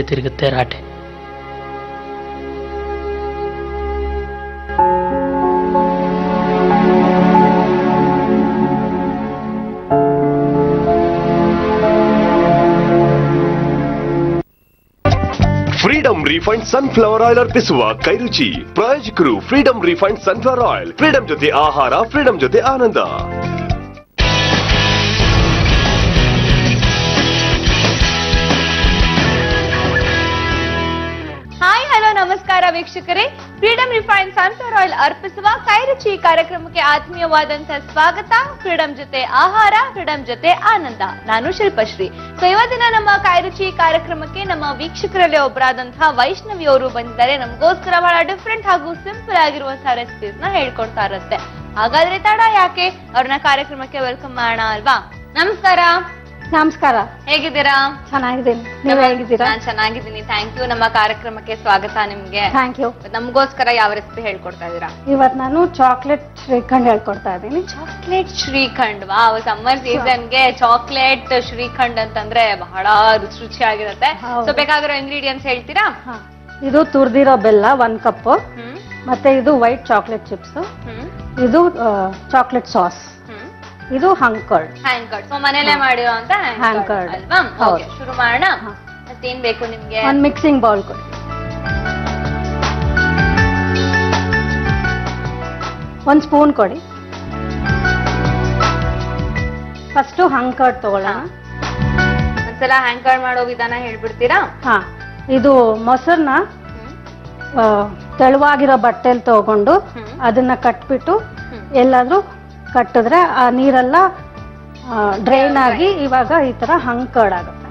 ತಿರುಗುತ್ತೆ ರಾಟೆ. Freedom refined sunflower oil ಅರ್ಪಿಸುವ ಕೈರುಚಿ. ಪ್ರಾಯೋಜಕರು freedom refined sunflower oil. Freedom ಜೊತೆ ಆಹಾರ, ಫ್ರೀಡಂ ಜೊತೆ ಆನಂದ. ಹಾಯ್ ಹಲೋ ನಮಸ್ಕಾರ ವೀಕ್ಷಕರೇ, ಫ್ರೀಡಂ ರಿಫೈಂಡ್ ಸನ್ಫ್ಲವರ್ ಆಯಿಲ್ ಅರ್ಪಿಸುವ ಕೈರುಚಿ ಕಾರ್ಯಕ್ರಮಕ್ಕೆ ಆತ್ಮೀಯವಾದಂತಹ ಸ್ವಾಗತ. ಫ್ರೀಡಂ ಜೊತೆ ಆಹಾರ, ಫ್ರೀಡಂ ಜೊತೆ ಆನಂದ. ನಾನು ಶಿಲ್ಪಶ್ರೀ. ಸೊ ಇವತ್ತಿನ ನಮ್ಮ ಕೈರುಚಿ ಕಾರ್ಯಕ್ರಮಕ್ಕೆ ನಮ್ಮ ವೀಕ್ಷಕರಲ್ಲಿ ಒಬ್ಬರಾದಂತಹ ವೈಷ್ಣವಿ ಅವರು ಬಂದಿದ್ದಾರೆ. ನಮಗೋಸ್ಕರ ಬಹಳ ಡಿಫ್ರೆಂಟ್ ಹಾಗೂ ಸಿಂಪಲ್ ಆಗಿರುವಂತಹ ರೆಸಿಪೀಸ್ ನ ಹೇಳ್ಕೊಡ್ತಾ ಇರುತ್ತೆ. ಹಾಗಾದ್ರೆ ತಡ ಯಾಕೆ, ಅವ್ರನ್ನ ಕಾರ್ಯಕ್ರಮಕ್ಕೆ ವೆಲ್ಕಮ್ ಮಾಡೋಣ ಅಲ್ವಾ? ನಮಸ್ಕಾರ. ನಮಸ್ಕಾರ. ಹೇಗಿದ್ದೀರಾ? ಚೆನ್ನಾಗಿದ್ದೀನಿ. ನೀವು ಹೇಗಿದ್ದೀರಾ? ನಾನು ಚೆನ್ನಾಗಿದ್ದೀನಿ, ಥ್ಯಾಂಕ್ ಯು. ನಮ್ಮ ಕಾರ್ಯಕ್ರಮಕ್ಕೆ ಸ್ವಾಗತ ನಿಮ್ಗೆ. Thank you. ನಮಗೋಸ್ಕರ ಯಾವ ರೆಸಿಪಿ ಹೇಳ್ಕೊಡ್ತಾ ಇದ್ದೀರಾ? ಇವತ್ತು ನಾನು ಚಾಕ್ಲೇಟ್ ಶ್ರೀಖಂಡ್ ಹೇಳ್ಕೊಡ್ತಾ ಇದ್ದೀನಿ. ಚಾಕ್ಲೇಟ್ ಶ್ರೀಖಂಡ್. ವಾವ್, ಸಮ್ಮರ್ ಸೀಸನ್ಗೆ ಚಾಕ್ಲೇಟ್ ಶ್ರೀಖಂಡ್ ಅಂತಂದ್ರೆ ಬಹಳ ರುಚಿ ರುಚಿಯಾಗಿರುತ್ತೆ. ಸೊ ಬೇಕಾಗಿರೋ ಇಂಗ್ರೀಡಿಯೆಂಟ್ಸ್ ಹೇಳ್ತೀರಾ? ಇದು ತುರ್ದಿರೋ ಬೆಲ್ಲ 1 ಕಪ್, ಮತ್ತೆ ಇದು ವೈಟ್ ಚಾಕ್ಲೇಟ್ ಚಿಪ್ಸ್, ಇದು ಚಾಕ್ಲೇಟ್ ಸಾಸ್, ಇದು ಹ್ಯಾಂಕರ್ಡ್. ಸೊ ಮನೇಲೆ ಮಾಡಿರೋ ಅಂತ ಹ್ಯಾಂಕರ್ಡ್ ಅಲ್ವಾ? ಓಕೆ, ಶುರು ಮಾಡೋಣ. ಮತ್ತೇನ್ ಬೇಕು ನಿಮ್ಗೆ? ಒಂದು ಮಿಕ್ಸಿಂಗ್ ಬೌಲ್ ಕೊಡಿ. ಒಂದು ಸ್ಪೂನ್ ಕೊಡಿ. ಫಸ್ಟ್ ಹ್ಯಾಂಕರ್ಡ್ ತಗೊಳ್ಳೋಣ. ಒಂದ್ಸಲ ಹ್ಯಾಂಕರ್ಡ್ ಮಾಡೋ ವಿಧಾನ ಹೇಳ್ಬಿಡ್ತೀರಾ? ಹಾ, ಇದು ಮೊಸರನ್ನ ತೆಳುವಾಗಿರೋ ಬಟ್ಟೆಲಿ ತಗೊಂಡು ಅದನ್ನ ಕಟ್ಬಿಟ್ಟು ಎಲ್ಲಾದ್ರೂ ಕಟ್ಟಿದ್ರೆ ಆ ನೀರೆಲ್ಲ ಡ್ರೈನ್ ಆಗಿ ಇವಾಗ ಈ ತರ ಹಂಕರ್ಡ್ ಆಗುತ್ತೆ.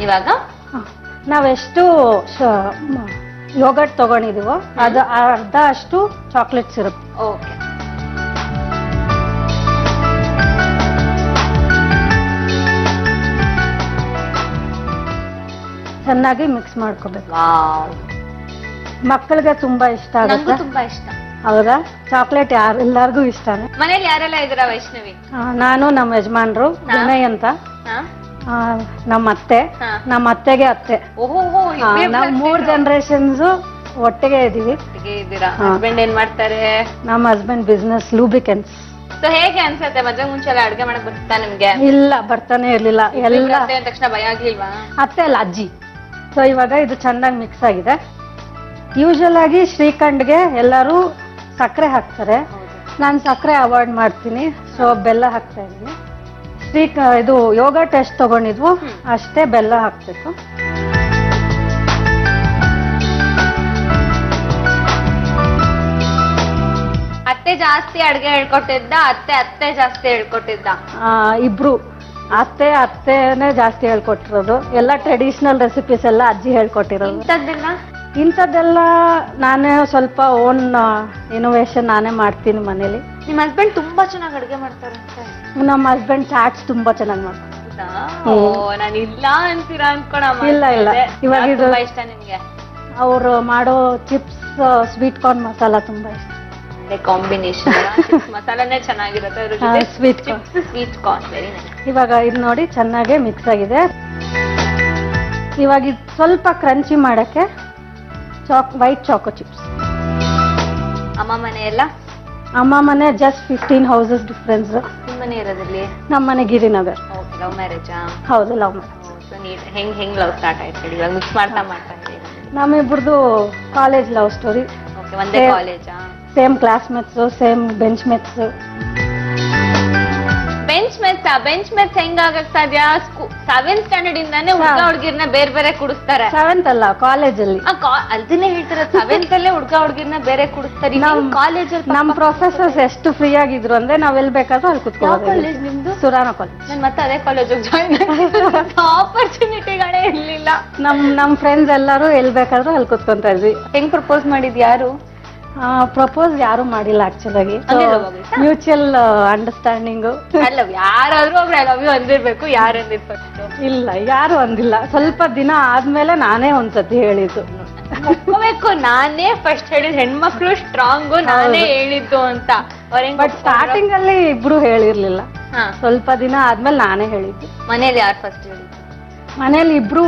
ಇವಾಗ ನಾವೆಷ್ಟು ಯೋಗರ್ಟ್ ತಗೊಂಡಿದೀವೋ ಅದು ಅರ್ಧ ಅಷ್ಟು ಚಾಕ್ಲೇಟ್ ಸಿರಪ್. ಓಕೆ, ಚೆನ್ನಾಗಿ ಮಿಕ್ಸ್ ಮಾಡ್ಕೋಬೇಕು. ವಾವ್, ಮಕ್ಕಳಿಗೆ ತುಂಬಾ ಇಷ್ಟ ನಂಗೂ ಆಗುತ್ತೆ. ತುಂಬಾ ಇಷ್ಟ. ಹೌದಾ? ಚಾಕ್ಲೇಟ್ ಎಲ್ಲರಿಗೂ ಇಷ್ಟನೇ. ಮನೇಲಿ ಯಾರೆಲ್ಲ ಇದ್ದೀರಾ ವೈಷ್ಣವಿ? ನಾನು, ನಮ್ಮ ಯಜಮಾನ್ರು ವಿನಯ್ ಅಂತ, ನಮ್ಮ ಅತ್ತೆ, ನಮ್ಮ ಅತ್ತೆಗೆ ಅತ್ತೆ, ನಾವು 3 ಜನರೇಷನ್ಸ್ ಒಟ್ಟಿಗೆ ಇದೀವಿ. ಹಸ್ಬೆಂಡ್ ಏನ್ ಮಾಡ್ತಾರೆ? ನಮ್ಮ ಹಸ್ಬೆಂಡ್ ಬಿಸ್ನೆಸ್ ಲೂಬ್ರಿಕೆಂಟ್ಸ್. ಸೊ ಹೇಗೆ ಅನ್ಸತ್ತೆ? ಮದ್ವೆ ಮುಂಚೆ ಎಲ್ಲ ಅಡ್ಗೆ ಮಾಡಕ್ ಬರ್ತಾ ನಿಮ್ಗೆ? ಇಲ್ಲ, ಬರ್ತಾನೆ ಇರ್ಲಿಲ್ಲ. ಎಲ್ಲ ತಕ್ಷಣ ಭಯ ಆಗ್ಲಿಲ್ವಾ? ಅತ್ತೆ ಅಲ್ಲ, ಅಜ್ಜಿ. ಸೊ ಇವಾಗ ಇದು ಚೆನ್ನಾಗಿ ಮಿಕ್ಸ್ ಆಗಿದೆ. ಯೂಶಲ್ ಆಗಿ ಶ್ರೀಖಂಡ್ಗೆ ಎಲ್ಲರೂ ಸಕ್ಕರೆ ಹಾಕ್ತಾರೆ. ನಾನು ಸಕ್ಕರೆ ಅವಾಯ್ಡ್ ಮಾಡ್ತೀನಿ, ಸೊ ಬೆಲ್ಲ ಹಾಕ್ತಾ ಇದ್ದೀನಿ. ಇದು ಯೋಗರ್ಟ್ ಎಷ್ಟು ತಗೊಂಡಿದ್ವು ಅಷ್ಟೇ ಬೆಲ್ಲ ಹಾಕ್ಬೇಕು. ಅತ್ತೆ ಜಾಸ್ತಿ ಅಡ್ಗೆ ಹೇಳ್ಕೊಟ್ಟಿದ್ದ, ಅತ್ತೆ ಜಾಸ್ತಿ ಹೇಳ್ಕೊಟ್ಟಿದ್ದ? ಇಬ್ರು. ಅತ್ತೆನೇ ಜಾಸ್ತಿ ಹೇಳ್ಕೊಟ್ಟಿರೋದು. ಎಲ್ಲ ಟ್ರೆಡಿಷನಲ್ ರೆಸಿಪೀಸ್ ಎಲ್ಲ ಅಜ್ಜಿ ಹೇಳ್ಕೊಟ್ಟಿರೋದು. ಇಂಥದ್ದೆಲ್ಲ ನಾನೇ ಸ್ವಲ್ಪ ಓನ್ ಇನೋವೇಷನ್ ನಾನೇ ಮಾಡ್ತೀನಿ ಮನೇಲಿ. ನಿಮ್ ಹಸ್ಬೆಂಡ್ ತುಂಬಾ ಚೆನ್ನಾಗಿ ಅಡ್ಗೆ ಮಾಡ್ತಾರಂತೆ. ನಮ್ಮ ಹಸ್ಬೆಂಡ್ ಚಾಟ್ಸ್ ತುಂಬಾ ಚೆನ್ನಾಗಿ ಮಾಡ್ತಾರೆ. ನಾನು ಇಲ್ಲ ಅಂತೀರಾ ಅನ್ಕೋಣ. ಇಲ್ಲ ಇಲ್ಲ, ಇವಾಗ ಇದು ಇಷ್ಟ ನಿಮ್ಗೆ? ಅವ್ರು ಮಾಡೋ ಚಿಪ್ಸ್, ಸ್ವೀಟ್ ಕಾರ್ನ್ ಮಸಾಲ ತುಂಬಾ ಇಷ್ಟ. ಕಾಂಬಿನೇಷನ್ ಮಸಾಲಾನೇ ಚೆನ್ನಾಗಿರುತ್ತೆ. Sweet corn very nice. ಇವಾಗ ಇದು ನೋಡಿ ಚೆನ್ನಾಗಿ ಮಿಕ್ಸ್ ಆಗಿದೆ. ಇವಾಗ ಇದು ಸ್ವಲ್ಪ ಕ್ರಂಚಿ ಮಾಡಕ್ಕೆ ವೈಟ್ ಚಾಕೋ ಚಿಪ್ಸ್. ಅಮ್ಮ ಮನೆ ಎಲ್ಲ? ಅಮ್ಮ ಮನೆ ಜಸ್ಟ್ 15 ಹೌಸಸ್ ಡಿಫ್ರೆನ್ಸ್. ನಿಮ್ಮ ಮನೆ ಇರೋದಲ್ಲಿ? ನಮ್ಮ ಮನೆ ಗಿರಿನಗರ್. ಲವ್ ಮ್ಯಾರೇಜಾ? ಹೌದು, ಲವ್ ಮ್ಯಾರೇಜ್. ಹೆಂಗ್ ಲವ್ ಸ್ಟಾರ್ಟ್ ಆಯ್ತು ಹೇಳಿ? ಇವಾಗ ಮಿಕ್ಸ್ ಮಾಡ್ತಾ ನಮ್ಮಿಬ್ರದ್ದು ಕಾಲೇಜ್ ಲವ್ ಸ್ಟೋರಿ. ಒಂದೇ ಕಾಲೇಜಾ? Same classmates, same bench mates. Bench mates ಹೆಂಗಾಗಕ್ ಸಾಧ್ಯ? 7th ಸ್ಟ್ಯಾಂಡರ್ಡ್ ಇಂದಾನೆ ಹುಡುಗಿರ್ನ ಬೇರೆ ಬೇರೆ ಕುಡಿಸ್ತಾರೆ. 7th ಅಲ್ಲ, ಕಾಲೇಜಲ್ಲಿ. ಅದನ್ನೇ ಹೇಳ್ತಾರೆ, 7th ಅಲ್ಲೇ ಹುಡುಗಿರ್ನ ಬೇರೆ ಕುಡಿಸ್ತಾರೆ. ಕಾಲೇಜಲ್ಲಿ ನಮ್ ಪ್ರೊಫೆಸರ್ಸ್ ಎಷ್ಟು ಫ್ರೀ ಆಗಿದ್ರು ಅಂದ್ರೆ ನಾವ್ ಎಲ್ಲಿ ಬೇಕಾದ್ರೂ ಅಲ್ಲಿ ಕುತ್ಕೊಳ್ಳೋದು. ಕಾಲೇಜ್ ನಿಮ್ದು? ಸುರಾನ ಕಾಲೇಜ್. ನಾನು ಮತ್ತೆ ಅದೇ ಕಾಲೇಜಿಗೆ ಜಾಯ್ನ್ ಆಪರ್ಚುನಿಟಿಗಳೇ ಇರ್ಲಿಲ್ಲ. ನಮ್ ಫ್ರೆಂಡ್ಸ್ ಎಲ್ಲರೂ ಎಲ್ಲಿ ಬೇಕಾದ್ರೂ ಅಲ್ಲಿ ಕುತ್ಕೊಂತ ಇದ್ವಿ. ಹೆಂಗ್ ಪ್ರಪೋಸ್ ಮಾಡಿದ್ ಯಾರು? ಪ್ರಪೋಸ್ ಯಾರು ಮಾಡಿಲ್ಲ ಆಕ್ಚುಲಾಗಿ. Mutual understanding. ಯಾರಾದ್ರೂ ಒಬ್ರು ಐ ಲವ್ ಯು ಅಂದಿರ್ಬೇಕು. ಯಾರು ಅಂದಿರ್ಬೇಕು? ಇಲ್ಲ, ಯಾರು ಅಂದಿಲ್ಲ. ಸ್ವಲ್ಪ ದಿನ ಆದ್ಮೇಲೆ ನಾನೇ ಒಂದ್ಸತಿ ಹೇಳಿದ್ದು. ಒಪ್ಕೋಬೇಕು, ನಾನೇ ಫಸ್ಟ್ ಹೇಳಿದ್ ಹೆಣ್ಮಕ್ಳು ಸ್ಟ್ರಾಂಗು, ನಾನೇ ಹೇಳಿದ್ದು ಅಂತ. ಬಟ್ ಸ್ಟಾರ್ಟಿಂಗ್ ಅಲ್ಲಿ ಇಬ್ರು ಹೇಳಿರ್ಲಿಲ್ಲ, ಸ್ವಲ್ಪ ದಿನ ಆದ್ಮೇಲೆ ನಾನೇ ಹೇಳಿದ್ದು. ಮನೇಲಿ ಯಾರು ಫಸ್ಟ್ ಹೇಳಿದ್ದು? ಮನೇಲಿ ಇಬ್ರು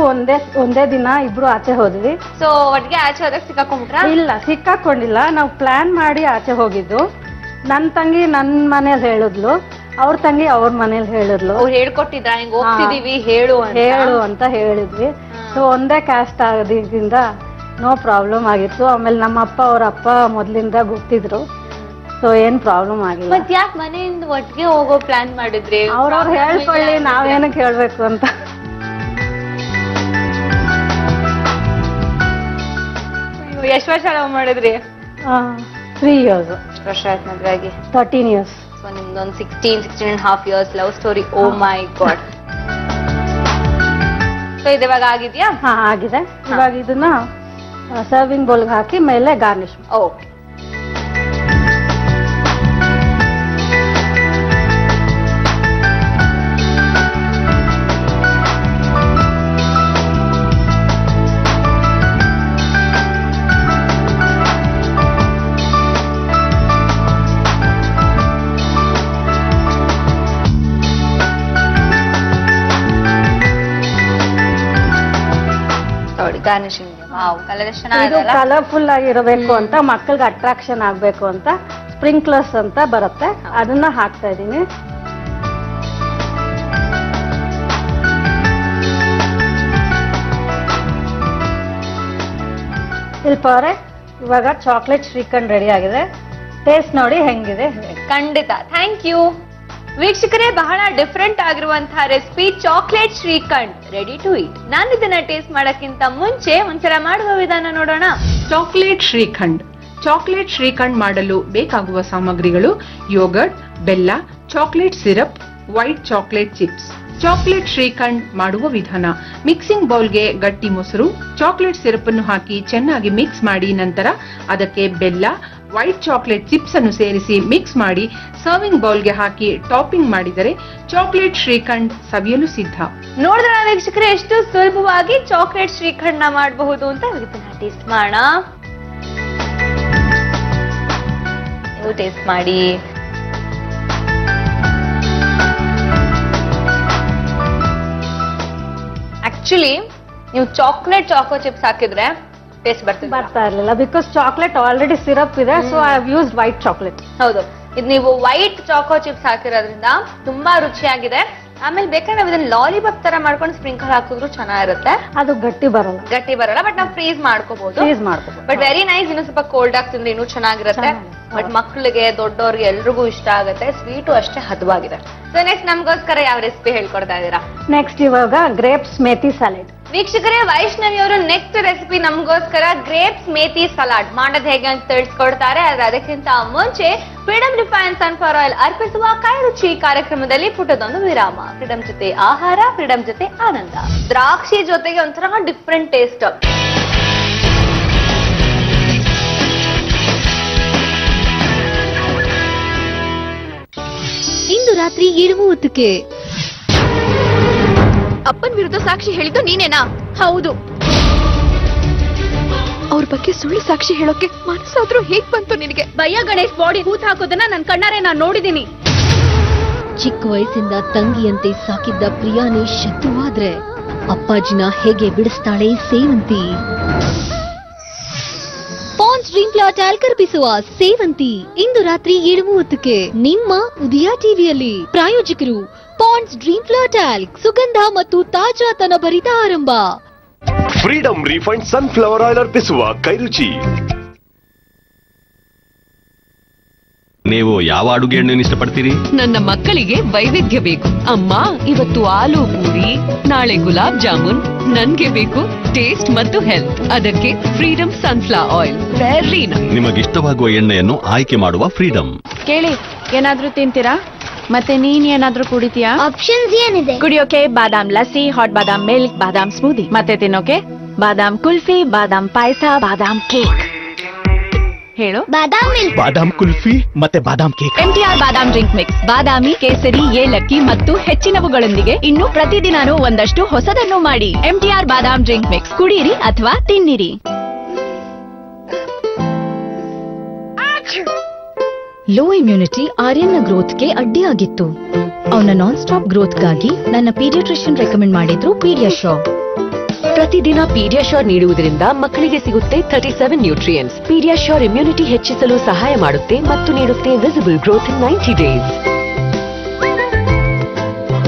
ಒಂದೇ ದಿನ ಇಬ್ರು ಆಚೆ ಹೋದ್ವಿ. ಸೊ ಒಟ್ಟಿಗೆ ಆಚೆ ಹೋದಾಗ ಸಿಕ್ಕಾಕೊಂಡ್ಬಿಟ್ರ? ಇಲ್ಲ, ಸಿಕ್ಕಾಕೊಂಡಿಲ್ಲ. ನಾವು ಪ್ಲಾನ್ ಮಾಡಿ ಆಚೆ ಹೋಗಿದ್ದು. ನನ್ ತಂಗಿ ನನ್ ಮನೇಲಿ ಹೇಳಿದ್ಲು, ಅವ್ರ ತಂಗಿ ಅವ್ರ ಮನೇಲಿ ಹೇಳಿದ್ಲು. ಅವ್ರು ಹೇಳ್ಕೊಟ್ಟಿದ್ರ ಹಿಂಗ್ ಹೋಗ್ತಿದೀವಿ ಹೇಳು ಅಂತ ಹೇಳಿದ್ವಿ. ಸೊ ಒಂದೇ ಕ್ಯಾಸ್ಟ್ ಆಗೋದ್ರಿಂದ ನೋ ಪ್ರಾಬ್ಲಮ್ ಆಗಿತ್ತು. ಆಮೇಲೆ ನಮ್ಮ ಅಪ್ಪ ಅವ್ರ ಅಪ್ಪ ಮೊದ್ಲಿಂದ ಗೊತ್ತಿದ್ರು, ಸೊ ಏನ್ ಪ್ರಾಬ್ಲಮ್ ಆಗಿಲ್ಲ. ಮತ್ ಯಾಕೆ ಮನೆಯಿಂದ ಒಟ್ಟಿಗೆ ಹೋಗೋ ಪ್ಲಾನ್ ಮಾಡಿದ್ರಿ? ಅವ್ರವ್ರು ಹೇಳ್ಕೊಳ್ಳಿ, ನಾವೇನಕ್ಕೆ ಹೇಳ್ಬೇಕು ಅಂತ. ಎಷ್ಟು ವರ್ಷ ಲವ್ ಮಾಡಿದ್ರಿ? 3 years. ಎಷ್ಟು ವರ್ಷ ಆಯ್ತು ಮದ್ವೆ ಆಗಿ? 13 years. ಸೊ ನಿಮ್ದೊಂದು 16.5 years love story. Oh my God. So ಇದು ಇವಾಗ ಆಗಿದ್ಯಾ? ಆಗಿದೆ. ಇವಾಗ ಇದನ್ನ ಸರ್ವಿಂಗ್ ಬೌಲ್ಗೆ ಹಾಕಿ ಮೇಲೆ ಗಾರ್ನಿಶ್. ಓಕೆ. ಗಾರ್ನಿಶಿಂಗ್ ಕಲರ್ಫುಲ್ ಆಗಿರಬೇಕು ಅಂತ, ಮಕ್ಕಳಿಗೆ ಅಟ್ರಾಕ್ಷನ್ ಆಗ್ಬೇಕು ಅಂತ ಸ್ಪ್ರಿಂಕ್ಲರ್ಸ್ ಅಂತ ಬರುತ್ತೆ, ಅದನ್ನ ಹಾಕ್ತಾ ಇದೀನಿ. ಶಿಲ್ಪ ಅವರೇ, ಇವಾಗ ಚಾಕ್ಲೇಟ್ ಶ್ರೀಖಂಡ್ ರೆಡಿ ಆಗಿದೆ. ಟೇಸ್ಟ್ ನೋಡಿ ಹೆಂಗಿದೆ. ಖಂಡಿತ, ಥ್ಯಾಂಕ್ ಯು. ವೀಕ್ಷಕರೇ, ಬಹಳ ಡಿಫ್ರೆಂಟ್ ಆಗಿರುವಂತಹ recipe chocolate shrikhand ready to eat. ನಾನು ಇದನ್ನ ಟೇಸ್ಟ್ ಮಾಡಕ್ಕಿಂತ ಮುಂಚೆ ಒಂದ್ಸಲ ಮಾಡುವ ವಿಧಾನ ನೋಡೋಣ. ಚಾಕ್ಲೇಟ್ ಶ್ರೀಖಂಡ್ ಮಾಡಲು ಬೇಕಾಗುವ ಸಾಮಗ್ರಿಗಳು: ಯೋಗರ್ಟ್, ಬೆಲ್ಲ, chocolate syrup, white chocolate chips. Chocolate shrikhand ಮಾಡುವ ವಿಧಾನ: ಮಿಕ್ಸಿಂಗ್ ಬೌಲ್ಗೆ ಗಟ್ಟಿ ಮೊಸರು, ಚಾಕ್ಲೇಟ್ ಸಿರಪ್ ಅನ್ನು ಹಾಕಿ ಚೆನ್ನಾಗಿ ಮಿಕ್ಸ್ ಮಾಡಿ, ನಂತರ ಅದಕ್ಕೆ ಬೆಲ್ಲ, ವೈಟ್ ಚಾಕ್ಲೇಟ್ ಚಿಪ್ಸ್ ಅನ್ನು ಸೇರಿಸಿ ಮಿಕ್ಸ್ ಮಾಡಿ ಸರ್ವಿಂಗ್ ಬೌಲ್ಗೆ ಹಾಕಿ ಟಾಪಿಂಗ್ ಮಾಡಿದರೆ ಚಾಕ್ಲೇಟ್ ಶ್ರೀಖಂಡ್ ಸವಿಯಲು ಸಿದ್ಧ. ನೋಡಿದ್ರ ವೀಕ್ಷಕರೇ, ಎಷ್ಟು ಸುಲಭವಾಗಿ ಚಾಕ್ಲೇಟ್ ಶ್ರೀಖಂಡ್ ನ ಮಾಡಬಹುದು ಅಂತ. ಇದನ್ನ ಟೇಸ್ಟ್ ಮಾಡೋಣ. ನೀವು ಟೇಸ್ಟ್ ಮಾಡಿ. ಆಕ್ಚುಲಿ ನೀವು ಚಾಕೋ ಚಿಪ್ಸ್ ಹಾಕಿದ್ರೆ ಟೇಸ್ಟ್ ಬರ್ತಾ ಇರಲಿಲ್ಲ, ಬಿಕಾಸ್ ಚಾಕ್ಲೇಟ್ ಆಲ್ರೆಡಿ ಸಿರಪ್ ಇದೆ. So I have used white chocolate. ಹೌದು, ಇದು ನೀವು ವೈಟ್ ಚಾಕೋ ಚಿಪ್ಸ್ ಹಾಕಿರೋದ್ರಿಂದ ತುಂಬಾ ರುಚಿಯಾಗಿದೆ. ಆಮೇಲೆ ಬೇಕಾದ್ರೆ ನಾವು ಇದನ್ನ ಲಾಲಿಪಾಪ್ ತರ ಮಾಡ್ಕೊಂಡು ಸ್ಪ್ರಿಂಕಲ್ ಹಾಕಿದ್ರು ಚೆನ್ನಾಗಿರುತ್ತೆ. ಅದು ಗಟ್ಟಿ ಬರಲ್ಲ, ಬಟ್ ನಾವು ಫ್ರೀಸ್ ಮಾಡ್ಕೋಬಹುದು. But very nice. ಇನ್ನು ಸ್ವಲ್ಪ ಕೋಲ್ಡ್ ಆಗ್ತಿದ್ರೆ ಇನ್ನೂ ಚೆನ್ನಾಗಿರುತ್ತೆ. ಬಟ್ ಮಕ್ಕಳಿಗೆ, ದೊಡ್ಡವ್ರಿಗೆ ಎಲ್ರಿಗೂ ಇಷ್ಟ ಆಗುತ್ತೆ. ಸ್ವೀಟು ಅಷ್ಟೇ ಹದವಾಗಿದೆ. ಸೊ ನೆಕ್ಸ್ಟ್ ನಮ್ಗೋಸ್ಕರ ಯಾವ ರೆಸಿಪಿ ಹೇಳ್ಕೊಡ್ತಾ ಇದೀರಾ? ನೆಕ್ಸ್ಟ್ ಇವಾಗ ಗ್ರೇಪ್ಸ್ ಮೇಥಿ ಸಲಾಡ್. ವೀಕ್ಷಕರೇ, ವೈಷ್ಣವಿ ಅವರು ನೆಕ್ಸ್ಟ್ ರೆಸಿಪಿ ನಮಗೋಸ್ಕರ ಗ್ರೇಪ್ಸ್ ಮೇಥಿ ಸಲಾಡ್ ಮಾಡೋದು ಹೇಗೆ ಅಂತ ತಿಳಿಸ್ಕೊಡ್ತಾರೆ. ಆದ್ರೆ ಅದಕ್ಕಿಂತ ಮುಂಚೆ ಫ್ರೀಡಮ್ ರಿಫೈನ್ಡ್ ಸನ್ಫ್ಲವರ್ ಆಯಿಲ್ ಅರ್ಪಿಸುವ ಕೈ ರುಚಿ ಕಾರ್ಯಕ್ರಮದಲ್ಲಿ ಪುಟ್ಟದೊಂದು ವಿರಾಮ. ಫ್ರೀಡಮ್ ಜೊತೆ ಆಹಾರ, ಫ್ರೀಡಮ್ ಜೊತೆ ಆನಂದ. ದ್ರಾಕ್ಷಿ ಜೊತೆಗೆ ಒಂಥರ ಡಿಫ್ರೆಂಟ್ ಟೇಸ್ಟ್. ಇಂದು ರಾತ್ರಿ 7:30ಕ್ಕೆ ಅಪ್ಪನ್ ವಿರುದ್ಧ ಸಾಕ್ಷಿ ಹೇಳಿದ್ದು ನೀನೇನಾ? ಹೌದು. ಅವ್ರ ಬಗ್ಗೆ ಸುಳ್ಳು ಸಾಕ್ಷಿ ಹೇಳೋಕೆ ಮನಸ್ಸಾದ್ರೂ ಹೇಗ್ ಬಂತು ನಿನಗೆ? ಭಯ್ಯ ಗಣೇಶ್ ಬಾಡಿ ಹೂತ್ ಹಾಕೋದನ್ನ ನನ್ ಕಣ್ಣಾರೆ ನಾನ್ ನೋಡಿದೀನಿ. ಚಿಕ್ಕ ವಯಸ್ಸಿಂದ ತಂಗಿಯಂತೆ ಸಾಕಿದ್ದ ಪ್ರಿಯಾನೇ ಶತ್ರುವಾದ್ರೆ ಅಪ್ಪಾಜಿನ ಹೇಗೆ ಬಿಡಿಸ್ತಾಳೆ ಸೇವಂತಿ? ಪಾಂಡ್ಸ್ ಡ್ರೀಮ್ ಪ್ಲಾಟ್ ಕರ್ಪಿಸುವ ಸೇವಂತಿ ಇಂದು ರಾತ್ರಿ 7:30ಕ್ಕೆ ನಿಮ್ಮ ಉದಯ ಟಿವಿಯಲ್ಲಿ. ಪ್ರಾಯೋಜಕರು ಪಾಂಡ್ಸ್ ಡ್ರೀಮ್ ಪ್ಲಾಟ್ ಸುಗಂಧ ಮತ್ತು ತಾಜಾತನ ಭರಿತ ಆರಂಭ. ಫ್ರೀಡಮ್ ರಿಫೈಂಡ್ ಸನ್ಫ್ಲವರ್ ಆಯಿಲ್ ಅರ್ಪಿಸುವ ಕೈರುಚಿ. ನೀವು ಯಾವ ಅಡುಗೆಯನ್ನು ಇಷ್ಟಪಡ್ತೀರಿ? ನನ್ನ ಮಕ್ಕಳಿಗೆ ವೈವಿಧ್ಯ ಬೇಕು. ಅಮ್ಮ ಇವತ್ತು ಆಲೂ ಪೂರಿ, ನಾಳೆ ಗುಲಾಬ್ ಜಾಮೂನ್. ನನ್ಗೆ ಬೇಕು ಟೇಸ್ಟ್ ಮತ್ತು ಹೆಲ್ತ್. ಅದಕ್ಕೆ Freedom sunflower oil. Very nice. ನಿಮಗಿಷ್ಟವಾಗುವ ಎಣ್ಣೆಯನ್ನು ಆಯ್ಕೆ ಮಾಡುವ ಫ್ರೀಡಮ್. ಕೇಳಿ, ಏನಾದ್ರೂ ತಿಂತೀರಾ? ಮತ್ತೆ ನೀನ್ ಏನಾದ್ರೂ ಕುಡಿತೀಯಾ? ಆಪ್ಷನ್ಸ್ ಏನಿದೆ? ಕುಡಿಯೋಕೆ ಬಾದಾಮ್ ಲಸ್ಸಿ, ಹಾಟ್ ಬಾದಾಮ್ ಮಿಲ್ಕ್, ಬಾದಾಮ್ ಸ್ಮೂದಿ. ಮತ್ತೆ ತಿನ್ನೋಕೆ ಬಾದಾಮ್ ಕುಲ್ಫಿ, ಬಾದಾಮ್ ಪಾಯಸ, ಬಾದಾಮ್ ಕೇಕ್. ಹೇಳು. ಬಾದಾಮ್ ಮಿಲ್ಕ್, ಬಾದಾಮ್ ಕುಲ್ಫಿ ಮತ್ತೆ ಬಾದಾಮ್ ಕೇಕ್. MTR ಬಾದಾಮ್ ಡ್ರಿಂಕ್ ಮಿಕ್ಸ್. ಬಾದಾಮಿ, ಕೇಸರಿ, ಏಲಕ್ಕಿ ಮತ್ತು ಹೆಚ್ಚಿನವುಗಳೊಂದಿಗೆ ಇನ್ನು ಪ್ರತಿದಿನಾನು ಒಂದಷ್ಟು ಹೊಸದನ್ನು ಮಾಡಿ. MTR ಬಾದಾಮ್ ಡ್ರಿಂಕ್ ಮಿಕ್ಸ್. ಕುಡೀರಿ ಅಥವಾ ತಿನ್ನಿರಿ. ಲೋ ಇಮ್ಯುನಿಟಿ ಆರ್ಯನ್ನ ಗ್ರೋತ್ಗೆ ಅಡ್ಡಿಯಾಗಿತ್ತು. ಅವನ ನಾನ್ ಸ್ಟಾಪ್ ಗ್ರೋತ್ಗಾಗಿ ನನ್ನ ಪೀಡಿಯಾಟ್ರಿಷಿಯನ್ ರೆಕಮೆಂಡ್ ಮಾಡಿದ್ರು ಪೀಡಿಯಾಶ್ಯೂರ್. ಪ್ರತಿದಿನ ಪೀಡಿಯಾಶ್ಯೂರ್ ನೀಡುವುದರಿಂದ ಮಕ್ಕಳಿಗೆ ಸಿಗುತ್ತೆ 37 ನ್ಯೂಟ್ರಿಯೆಂಟ್ಸ್. ಪೀಡಿಯಾಶ್ಯೂರ್ ಇಮ್ಯುನಿಟಿ ಹೆಚ್ಚಿಸಲು ಸಹಾಯ ಮಾಡುತ್ತೆ ಮತ್ತು ನೀಡುತ್ತೆ ವಿಸಿಬಲ್ ಗ್ರೋತ್ ಇನ್ 90 ಡೇಸ್.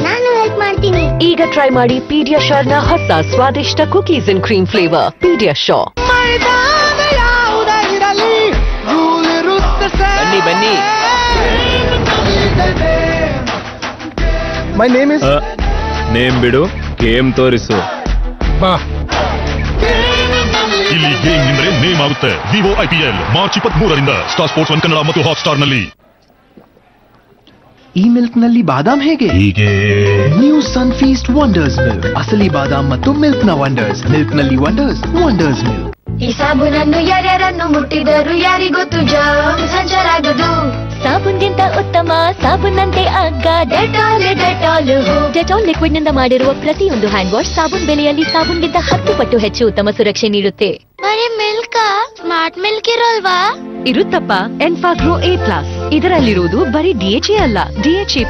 ನಾನು ಹೆಲ್ಪ್ ಮಾಡ್ತೀನಿ. ಈಗ ಟ್ರೈ ಮಾಡಿ ಪೀಡಿಯಾಶ್ಯೂರ್ ನ ಹೊಸ ಸ್ವಾದಿಷ್ಟ cookies and cream flavour PediaSure. ಬನ್ನಿ ಮೈ ನೇಮ್ ಇಸ್ ನೇಮ್ ಬಿಡು, ಗೇಮ್ ತೋರಿಸು. ಇಲ್ಲಿ ಗೇಮ್ ನಿಂದ್ರೆ ನೇಮ್ ಆಗುತ್ತೆ. ವಿವೋ IPL ಮಾರ್ಚ್ 23ರಿಂದ ಸ್ಟಾರ್ ಸ್ಪೋರ್ಟ್ಸ್ 1 ಕನ್ನಡ ಮತ್ತು ಹಾಟ್ಸ್ಟಾರ್ ನಲ್ಲಿ. ಈ ಮಿಲ್ಕ್ ನಲ್ಲಿ ಬಾದಾಮ್ ಹೇಗೆ? ಹೀಗೆ new Sunfeast wonders milk, ಅಸಲಿ ಬಾದಾಮ್ ಮತ್ತು ಮಿಲ್ಕ್ ನ ವಂಡರ್ಸ್. ಮಿಲ್ಕ್ ನಲ್ಲಿ ವಂಡರ್ಸ್, ವಂಡರ್ಸ್ ಮಿಲ್ಕ್. ಈ ಸಾಬೂನನ್ನು ಯಾರ್ಯಾರನ್ನು ಮುಟ್ಟಿದರು ಯಾರಿಗೊತ್ತು ಸಂಚಾರಾಗದು. ಸಾಬೂನ್ಗಿಂತ ಉತ್ತಮ ಸಾಬೂನಂತೆ ಅಗ್ಗ ಡೆಟಾಲ್. ಡೆಟಾಲ್ ಲಿಕ್ವಿಡ್ ನಿಂದ ಮಾಡಿರುವ ಪ್ರತಿಯೊಂದು ಹ್ಯಾಂಡ್ ವಾಶ್ ಸಾಬೂನ್ ಬೆಲೆಯಲ್ಲಿ ಸಾಬೂನ್ಗಿಂತ 10 ಪಟ್ಟು ಹೆಚ್ಚು ಉತ್ತಮ ಸುರಕ್ಷೆ ನೀಡುತ್ತೆ. ಬರೀ ಮಿಲ್ಕ್ ಸ್ಮಾರ್ಟ್ ಮಿಲ್ಕ್ ಇರೋಲ್ವಾ? ಇರುತ್ತಪ್ಪ. ಎನ್ಫಾಗ್ರೋ A+. ಇದರಲ್ಲಿರುವುದು ಬರೀ DHA ಅಲ್ಲ, DHA+.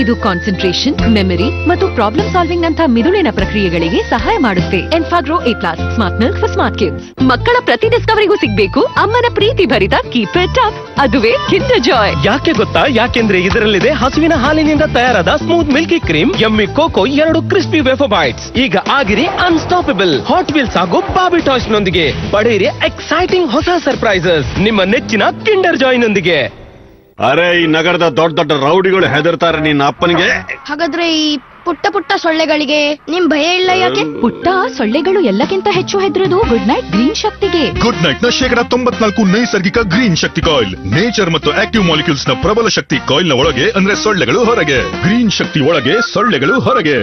ಇದು ಕಾನ್ಸಂಟ್ರೇಷನ್, ಮೆಮರಿ ಮತ್ತು ಪ್ರಾಬ್ಲಮ್ ಸಾಲ್ವಿಂಗ್ ನಂತ ಮಿದುಳಿನ ಪ್ರಕ್ರಿಯೆಗಳಿಗೆ ಸಹಾಯ ಮಾಡುತ್ತೆ. ಎನ್ಫಾಗ್ರೋ A+, smart milk for smart kids. ಮಕ್ಕಳ ಪ್ರತಿ ಡಿಸ್ಕವರಿಗೂ ಸಿಗಬೇಕು ಅಮ್ಮನ ಪ್ರೀತಿ ಭರಿತ ಕೀಪ್ ಇಟ್ ಅಪ್, ಅದುವೇ ಕಿಂಡರ್ ಜಾಯ್. ಯಾಕೆ ಗೊತ್ತಾ? ಯಾಕೆಂದ್ರೆ ಇದರಲ್ಲಿದೆ ಹಸುವಿನ ಹಾಲಿನಿಂದ ತಯಾರಾದ smooth Milky cream, yummy cocoa, 2 crispy wafer bites. ಈಗ ಆಗಿರಿ ಅನ್ಸ್ಟಾಪಬಲ್ ಹಾಟ್ ವೀಲ್ಸ್ ಹಾಗೂ ಬಾಬಿ ಟಾಯ್ಸ್ ನೊಂದಿಗೆ. ಪಡೆಯಿರಿ ಎಕ್ಸೈಟಿಂಗ್ ಹೊಸ ಸರ್ಪ್ರೈಸಸ್ ನಿಮ್ಮ ನೆಚ್ಚಿನ ಕಿಂಡರ್ ಜಾಯ್ ನೊಂದಿಗೆ. ಅರೆ, ಈ ನಗರದ ದೊಡ್ಡ ದೊಡ್ಡ ರೌಡಿಗಳು ಹೆದರ್ತಾರೆ ನಿನ್ನ ಅಪ್ಪನಿಗೆ. ಹಾಗಾದ್ರೆ ಈ ಪುಟ್ಟ ಪುಟ್ಟ ಸೊಳ್ಳೆಗಳಿಗೆ ನಿಮ್ ಭಯ ಇಲ್ಲ ಯಾಕೆ? ಪುಟ್ಟ ಸೊಳ್ಳೆಗಳು ಎಲ್ಲಕ್ಕಿಂತ ಹೆಚ್ಚು ಹೆದರೋದು ಗುಡ್ ನೈಟ್ ಗ್ರೀನ್ ಶಕ್ತಿಗೆ. ಗುಡ್ ನೈಟ್ ನ 94% ನೈಸರ್ಗಿಕ ಗ್ರೀನ್ ಶಕ್ತಿ ಕಾಯಿಲ್. ನೇಚರ್ ಮತ್ತು ಆಕ್ಟಿವ್ ಮಾಲಿಕ್ಯೂಲ್ಸ್ ನ ಪ್ರಬಲ ಶಕ್ತಿ ಕಾಯಿಲ್ ನ ಒಳಗೆ, ಅಂದ್ರೆ ಸೊಳ್ಳೆಗಳು ಹೊರಗೆ. ಗ್ರೀನ್ ಶಕ್ತಿ ಒಳಗೆ, ಸೊಳ್ಳೆಗಳು ಹೊರಗೆ.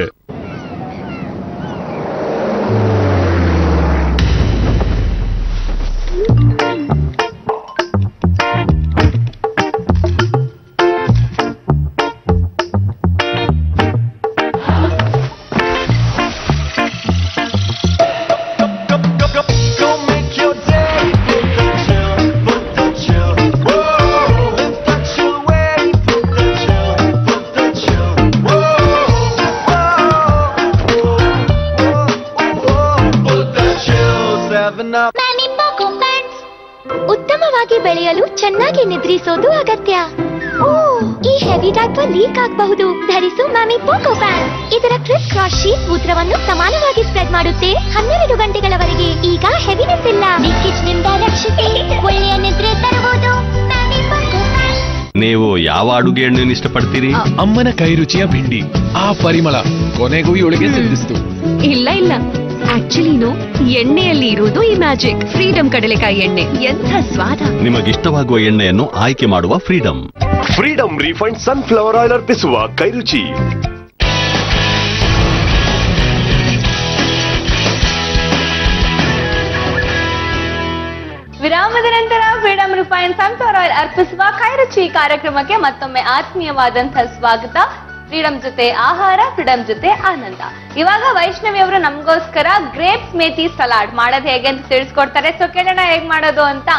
ಉತ್ತಮವಾಗಿ ಬೆಳೆಯಲು ಚೆನ್ನಾಗಿ ನಿದ್ರಿಸೋದು ಅಗತ್ಯ. ಈ ಹೆವಿ ಡೈಪರ್ ಲೀಕ್ ಆಗಬಹುದು. ಧರಿಸು ಮ್ಯಾಮಿ ಪೋಕೋ ಪ್ಯಾಂಟ್. ಇದರ ಕ್ರಿಸ್ ಕ್ರಾಸ್ ಶೀಟ್ ಮೂತ್ರವನ್ನು ಸಮಾನವಾಗಿ ಸ್ಪ್ರೆಡ್ ಮಾಡುತ್ತೆ 12 ಗಂಟೆಗಳವರೆಗೆ. ಈಗ ಹೆವಿನೆಸ್ ಇಲ್ಲ. ಲೀಕೇಜ್ ನಿಂದ ರಕ್ಷಿಸಿ ಒಳ್ಳೆಯ ನಿದ್ರೆ ತರಬಹುದು. ಮ್ಯಾಮಿ ಪೋಕೋ ಪ್ಯಾಂಟ್. ನೀವು ಯಾವ ಅಡುಗೆ ಎಣ್ಣೆಯನ್ನು ಇಷ್ಟಪಡ್ತೀರಿ? ಅಮ್ಮನ ಕೈ ರುಚಿಯ ಭಿಂಡಿ, ಆ ಪರಿಮಳ ಕೊನೆಗೂ ಇವಳಿಗೆ ತಿಳಿಸಿತು. ಇಲ್ಲ, ಆಕ್ಚುಲಿನು ಎಣ್ಣೆಯಲ್ಲಿ ಇರುವುದು ಈ ಮ್ಯಾಜಿಕ್. ಫ್ರೀಡಂ ಕಡಲೆಕಾಯಿ ಎಣ್ಣೆ, ಎಂಥ ಸ್ವಾದ. ನಿಮಗಿಷ್ಟವಾಗುವ ಎಣ್ಣೆಯನ್ನು ಆಯ್ಕೆ ಮಾಡುವ freedom. Freedom refined sunflower oil ಅರ್ಪಿಸುವ ಕೈರುಚಿ. ವಿರಾಮದ ನಂತರ ಫ್ರೀಡಂ ರಿಫೈಂಡ್ ಸನ್ಫ್ಲವರ್ ಆಯಿಲ್ ಅರ್ಪಿಸುವ ಕೈರುಚಿ ಕಾರ್ಯಕ್ರಮಕ್ಕೆ ಮತ್ತೊಮ್ಮೆ ಆತ್ಮೀಯವಾದಂತಹ ಸ್ವಾಗತ. ಫ್ರೀಡಂ ಜೊತೆ ಆಹಾರ, ಫ್ರೀಡಂ ಜೊತೆ ಆನಂದ. ಇವಾಗ ವೈಷ್ಣವಿ ಅವರು ನಮಗೋಸ್ಕರ ಗ್ರೇಪ್ಸ್ ಮೇಥಿ ಸಲಾಡ್ ಮಾಡೋದು ಹೇಗೆ ಅಂತ ತಿಳಿಸ್ಕೊಡ್ತಾರೆ. ಸೊ ಕೇಳೋಣ ಹೇಗ್ ಮಾಡೋದು ಅಂತ.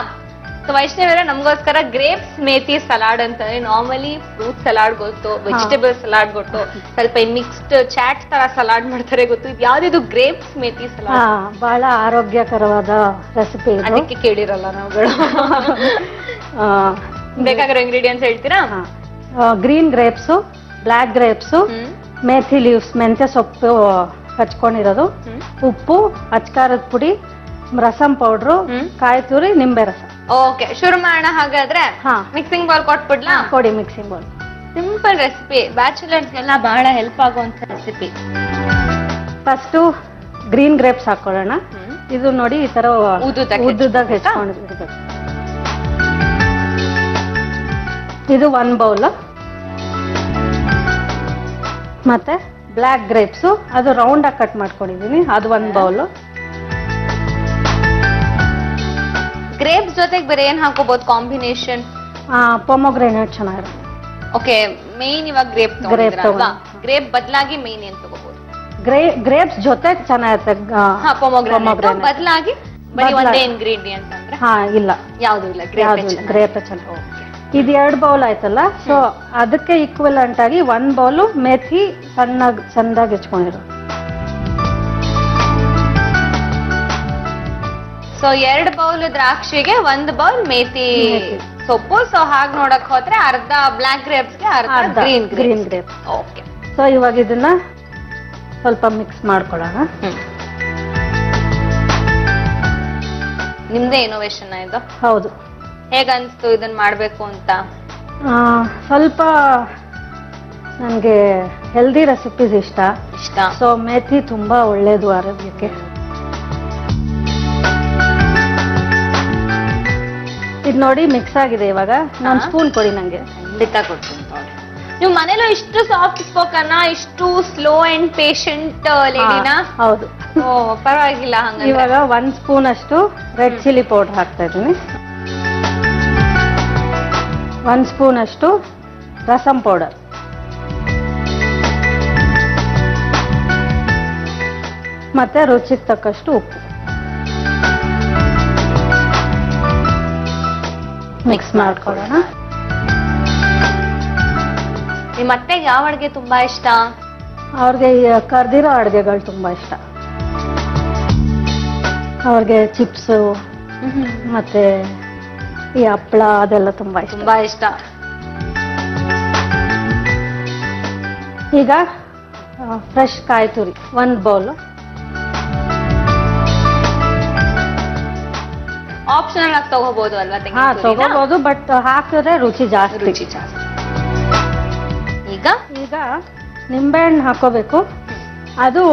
ಸೊ ವೈಷ್ಣವಿ ಅವರ ನಮಗೋಸ್ಕರ ಗ್ರೇಪ್ಸ್ ಮೇಥಿ ಸಲಾಡ್ ಅಂತಂದ್ರೆ ನಾರ್ಮಲಿ ಫ್ರೂಟ್ ಸಲಾಡ್ ಗೊತ್ತು, ವೆಜಿಟೇಬಲ್ ಸಲಾಡ್ ಗೊತ್ತು, ಸ್ವಲ್ಪ ಮಿಕ್ಸ್ಡ್ ಚಾಟ್ ತರ ಸಲಾಡ್ ಮಾಡ್ತಾರೆ ಗೊತ್ತು. ಇದು ಯಾವ್ದು ಗ್ರೇಪ್ಸ್ ಮೇಥಿ ಸಲಾಡ್? ಬಹಳ ಆರೋಗ್ಯಕರವಾದ ರೆಸಿಪಿ. ಅದಕ್ಕೆ ಕೇಳಿರಲ್ಲ ನಾವುಗಳು. ಬೇಕಾಗಿರೋ ಇಂಗ್ರೀಡಿಯೆಂಟ್ಸ್ ಹೇಳ್ತೀರಾ? Green grapes, black grapes, methi leaves, ಮೆಂತ್ಯ ಸೊಪ್ಪು ಹಚ್ಕೊಂಡಿರೋದು, ಉಪ್ಪು, ಅಚ್ಕಾರದ ಪುಡಿ, ರಸಂ ಪೌಡ್ರು, ಕಾಯಿ ತುರಿ, ನಿಂಬೆ ರಸ. ಓಕೆ, ಶುರು ಮಾಡೋಣ ಹಾಗಾದ್ರೆ. ಮಿಕ್ಸಿಂಗ್ ಬೌಲ್ ಕೊಟ್ಬಿಡ್ಲಾ? ಕೊಡಿ ಮಿಕ್ಸಿಂಗ್ ಬೌಲ್. ಸಿಂಪಲ್ ರೆಸಿಪಿ, ಬ್ಯಾಚುಲರ್ಸ್ಗೆಲ್ಲ ಬಹಳ ಹೆಲ್ಪ್ ಆಗುವಂತ ರೆಸಿಪಿ. ಫಸ್ಟ್ ಗ್ರೀನ್ ಗ್ರೇಪ್ಸ್ ಹಾಕೊಳ್ಳೋಣ. ಇದು ನೋಡಿ ಈ ತರ ಉದ್ದುದಾಗ ಹೆಚ್ಕೊಂಡಿರ್ಬೇಕು. ಇದು 1 ಬೌಲ್. ಮತ್ತೆ ಬ್ಲಾಕ್ ಗ್ರೇಪ್ಸ್, ಅದು ರೌಂಡ್ ಆಗಿ ಕಟ್ ಮಾಡ್ಕೊಂಡಿದೀನಿ, ಅದು 1 ಬೌಲ್. ಗ್ರೇಪ್ಸ್ ಜೊತೆಗೆ ಬೇರೆ ಏನ್ ಹಾಕೋಬಹುದು ಕಾಂಬಿನೇಷನ್? ಪೊಮೊಗ್ರೆನೇಟ್ ಚೆನ್ನಾಗಿರುತ್ತೆ. ಓಕೆ, ಮೇನ್ ಇವಾಗ ಗ್ರೇಪ್ ತಗೊಂಡಿದ್ರಲ್ವಾ? ಗ್ರೇಪ್ ಬದಲಾಗಿ ಮೇನ್ ಏನ್ ತಗೋಬಹುದು? ಗ್ರೇಪ್ಸ್ ಜೊತೆ ಚೆನ್ನಾಗಿರುತ್ತೆ. ಪೊಮೊಗ್ರೆನೇಟ್ ಬದಲಾಗಿ ಬರೀ ಒಂದೇ ಇಂಗ್ರೀಡಿಯೆಂಟ್ ಅಂದ್ರೆ? ಇಲ್ಲ, ಯಾವುದು ಇಲ್ಲ, ಗ್ರೇಪ್ ಚೆನ್ನಾಗಿ. ಇದು 2 ಬೌಲ್ ಆಯ್ತಲ್ಲ, ಸೊ ಅದಕ್ಕೆ ಈಕ್ವಲೆಂಟ್ ಆಗಿ 1 ಬೌಲು ಮೇಥಿ ಚಂದಾಗಿ ಹೆಚ್ಕೊಂಡಿರೋ. ಸೊ 2 ಬೌಲ್ ದ್ರಾಕ್ಷಿಗೆ 1 ಬೌಲ್ ಮೇಥಿ ಸೊಪ್ಪು. ಸೊ ಹಾಗೆ ನೋಡಕ್ ಹೋದ್ರೆ ಅರ್ಧ ಬ್ಲಾಕ್ ಗ್ರೇಪ್ಸ್ಗೆ ಅರ್ಧ ಗ್ರೀನ್ ಗ್ರೇಪ್ಸ್. ಓಕೆ. ಸೊ ಇವಾಗ ಇದನ್ನ ಸ್ವಲ್ಪ ಮಿಕ್ಸ್ ಮಾಡ್ಕೊಳ್ಳೋಣ. ನಿಮ್ದೇ ಇನೋವೇಷನ್ ಇದು? ಹೌದು. ಹೇಗನ್ಸ್ತು ಇದನ್ನ ಮಾಡ್ಬೇಕು ಅಂತ? ಸ್ವಲ್ಪ ನನಗೆ ಹೆಲ್ದಿ ರೆಸಿಪೀಸ್ ಇಷ್ಟ. ಸೊ ಮೇಥಿ ತುಂಬಾ ಒಳ್ಳೇದು ಆರೋಗ್ಯಕ್ಕೆ. ಇದು ನೋಡಿ ಮಿಕ್ಸ್ ಆಗಿದೆ. ಇವಾಗ ನಾನು ಸ್ಪೂನ್ ಕೊಡಿ ನಂಗೆ. ಖಂಡಿತ ಕೊಡ್ತೀನಿ. ನೀವು ಮನೇಲೂ ಇಷ್ಟು ಸಾಫ್ಟ್ ಸ್ಪೋಕನ್, ಇಷ್ಟು ಸ್ಲೋ ಅಂಡ್ ಪೇಷಂಟ್ ಲೇಡಿನಾ? ಹೌದು. ಪರವಾಗಿಲ್ಲ. ಹಂಗ ಇವಾಗ 1 ಸ್ಪೂನ್ ಅಷ್ಟು ರೆಡ್ ಚಿಲ್ಲಿ ಪೌಡರ್ ಹಾಕ್ತಾ ಇದ್ದೀನಿ. 1 ಸ್ಪೂನ್ ಅಷ್ಟು ರಸಂ ಪೌಡರ್, ಮತ್ತೆ ರುಚಿಗೆ ತಕ್ಕಷ್ಟು ಉಪ್ಪು ಮಿಕ್ಸ್ ಮಾಡ್ಕೊಳ್ಳೋಣ. ನಿಮ್ಮ ಅತ್ತೆಗೆ ಯಾವ ಅಡ್ಗೆ ತುಂಬಾ ಇಷ್ಟ? ಅವ್ರಿಗೆ ಕರ್ದಿರೋ ಅಡ್ಗೆಗಳು ತುಂಬಾ ಇಷ್ಟ. ಅವ್ರಿಗೆ ಚಿಪ್ಸು ಮತ್ತೆ ಈ ಹಪ್ಪಳ ಅದೆಲ್ಲ ತುಂಬಾ ಇಷ್ಟ. ಈಗ ಫ್ರೆಶ್ ಕಾಯಿ ತುರಿ 1 ಬೌಲ್. ಆಪ್ಷನಲ್ ಆಗಿ ತಗೋಬಹುದು ಅಲ್ವಾ? ತಗೋಬಹುದು, ಬಟ್ ಹಾಕಿದ್ರೆ ರುಚಿ ಜಾಸ್ತಿ. ಈಗ ನಿಂಬೆಹಣ್ಣು ಹಾಕೋಬೇಕು. ಅದು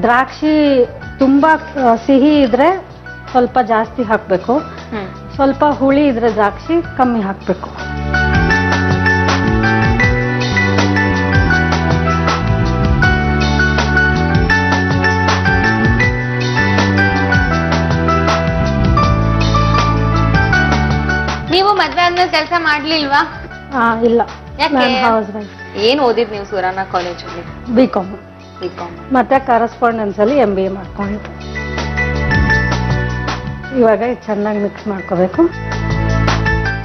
ದ್ರಾಕ್ಷಿ ತುಂಬಾ ಸಿಹಿ ಇದ್ರೆ ಸ್ವಲ್ಪ ಜಾಸ್ತಿ ಹಾಕ್ಬೇಕು, ಸ್ವಲ್ಪ ಹುಳಿ ಇದ್ರೆ ದ್ರಾಕ್ಷಿ ಕಮ್ಮಿ ಹಾಕ್ಬೇಕು. ನೀವು ಮದ್ವೆ ಆದ್ಮೇಲೆ ಕೆಲಸ ಮಾಡ್ಲಿಲ್ವಾ? ಇಲ್ಲ. ಏನ್ ಓದಿದ್ ನೀವು ಸುರಾನ ಕಾಲೇಜಲ್ಲಿ? ಬಿಕಾಮ್. ಮತ್ತೆ ಕರೆಸ್ಪಾಂಡೆನ್ಸ್ ಅಲ್ಲಿ MBA ಮಾಡ್ಕೊಂಡಿದ್ದು. ಇವಾಗ ಚೆನ್ನಾಗಿ ಮಿಕ್ಸ್ ಮಾಡ್ಕೋಬೇಕು.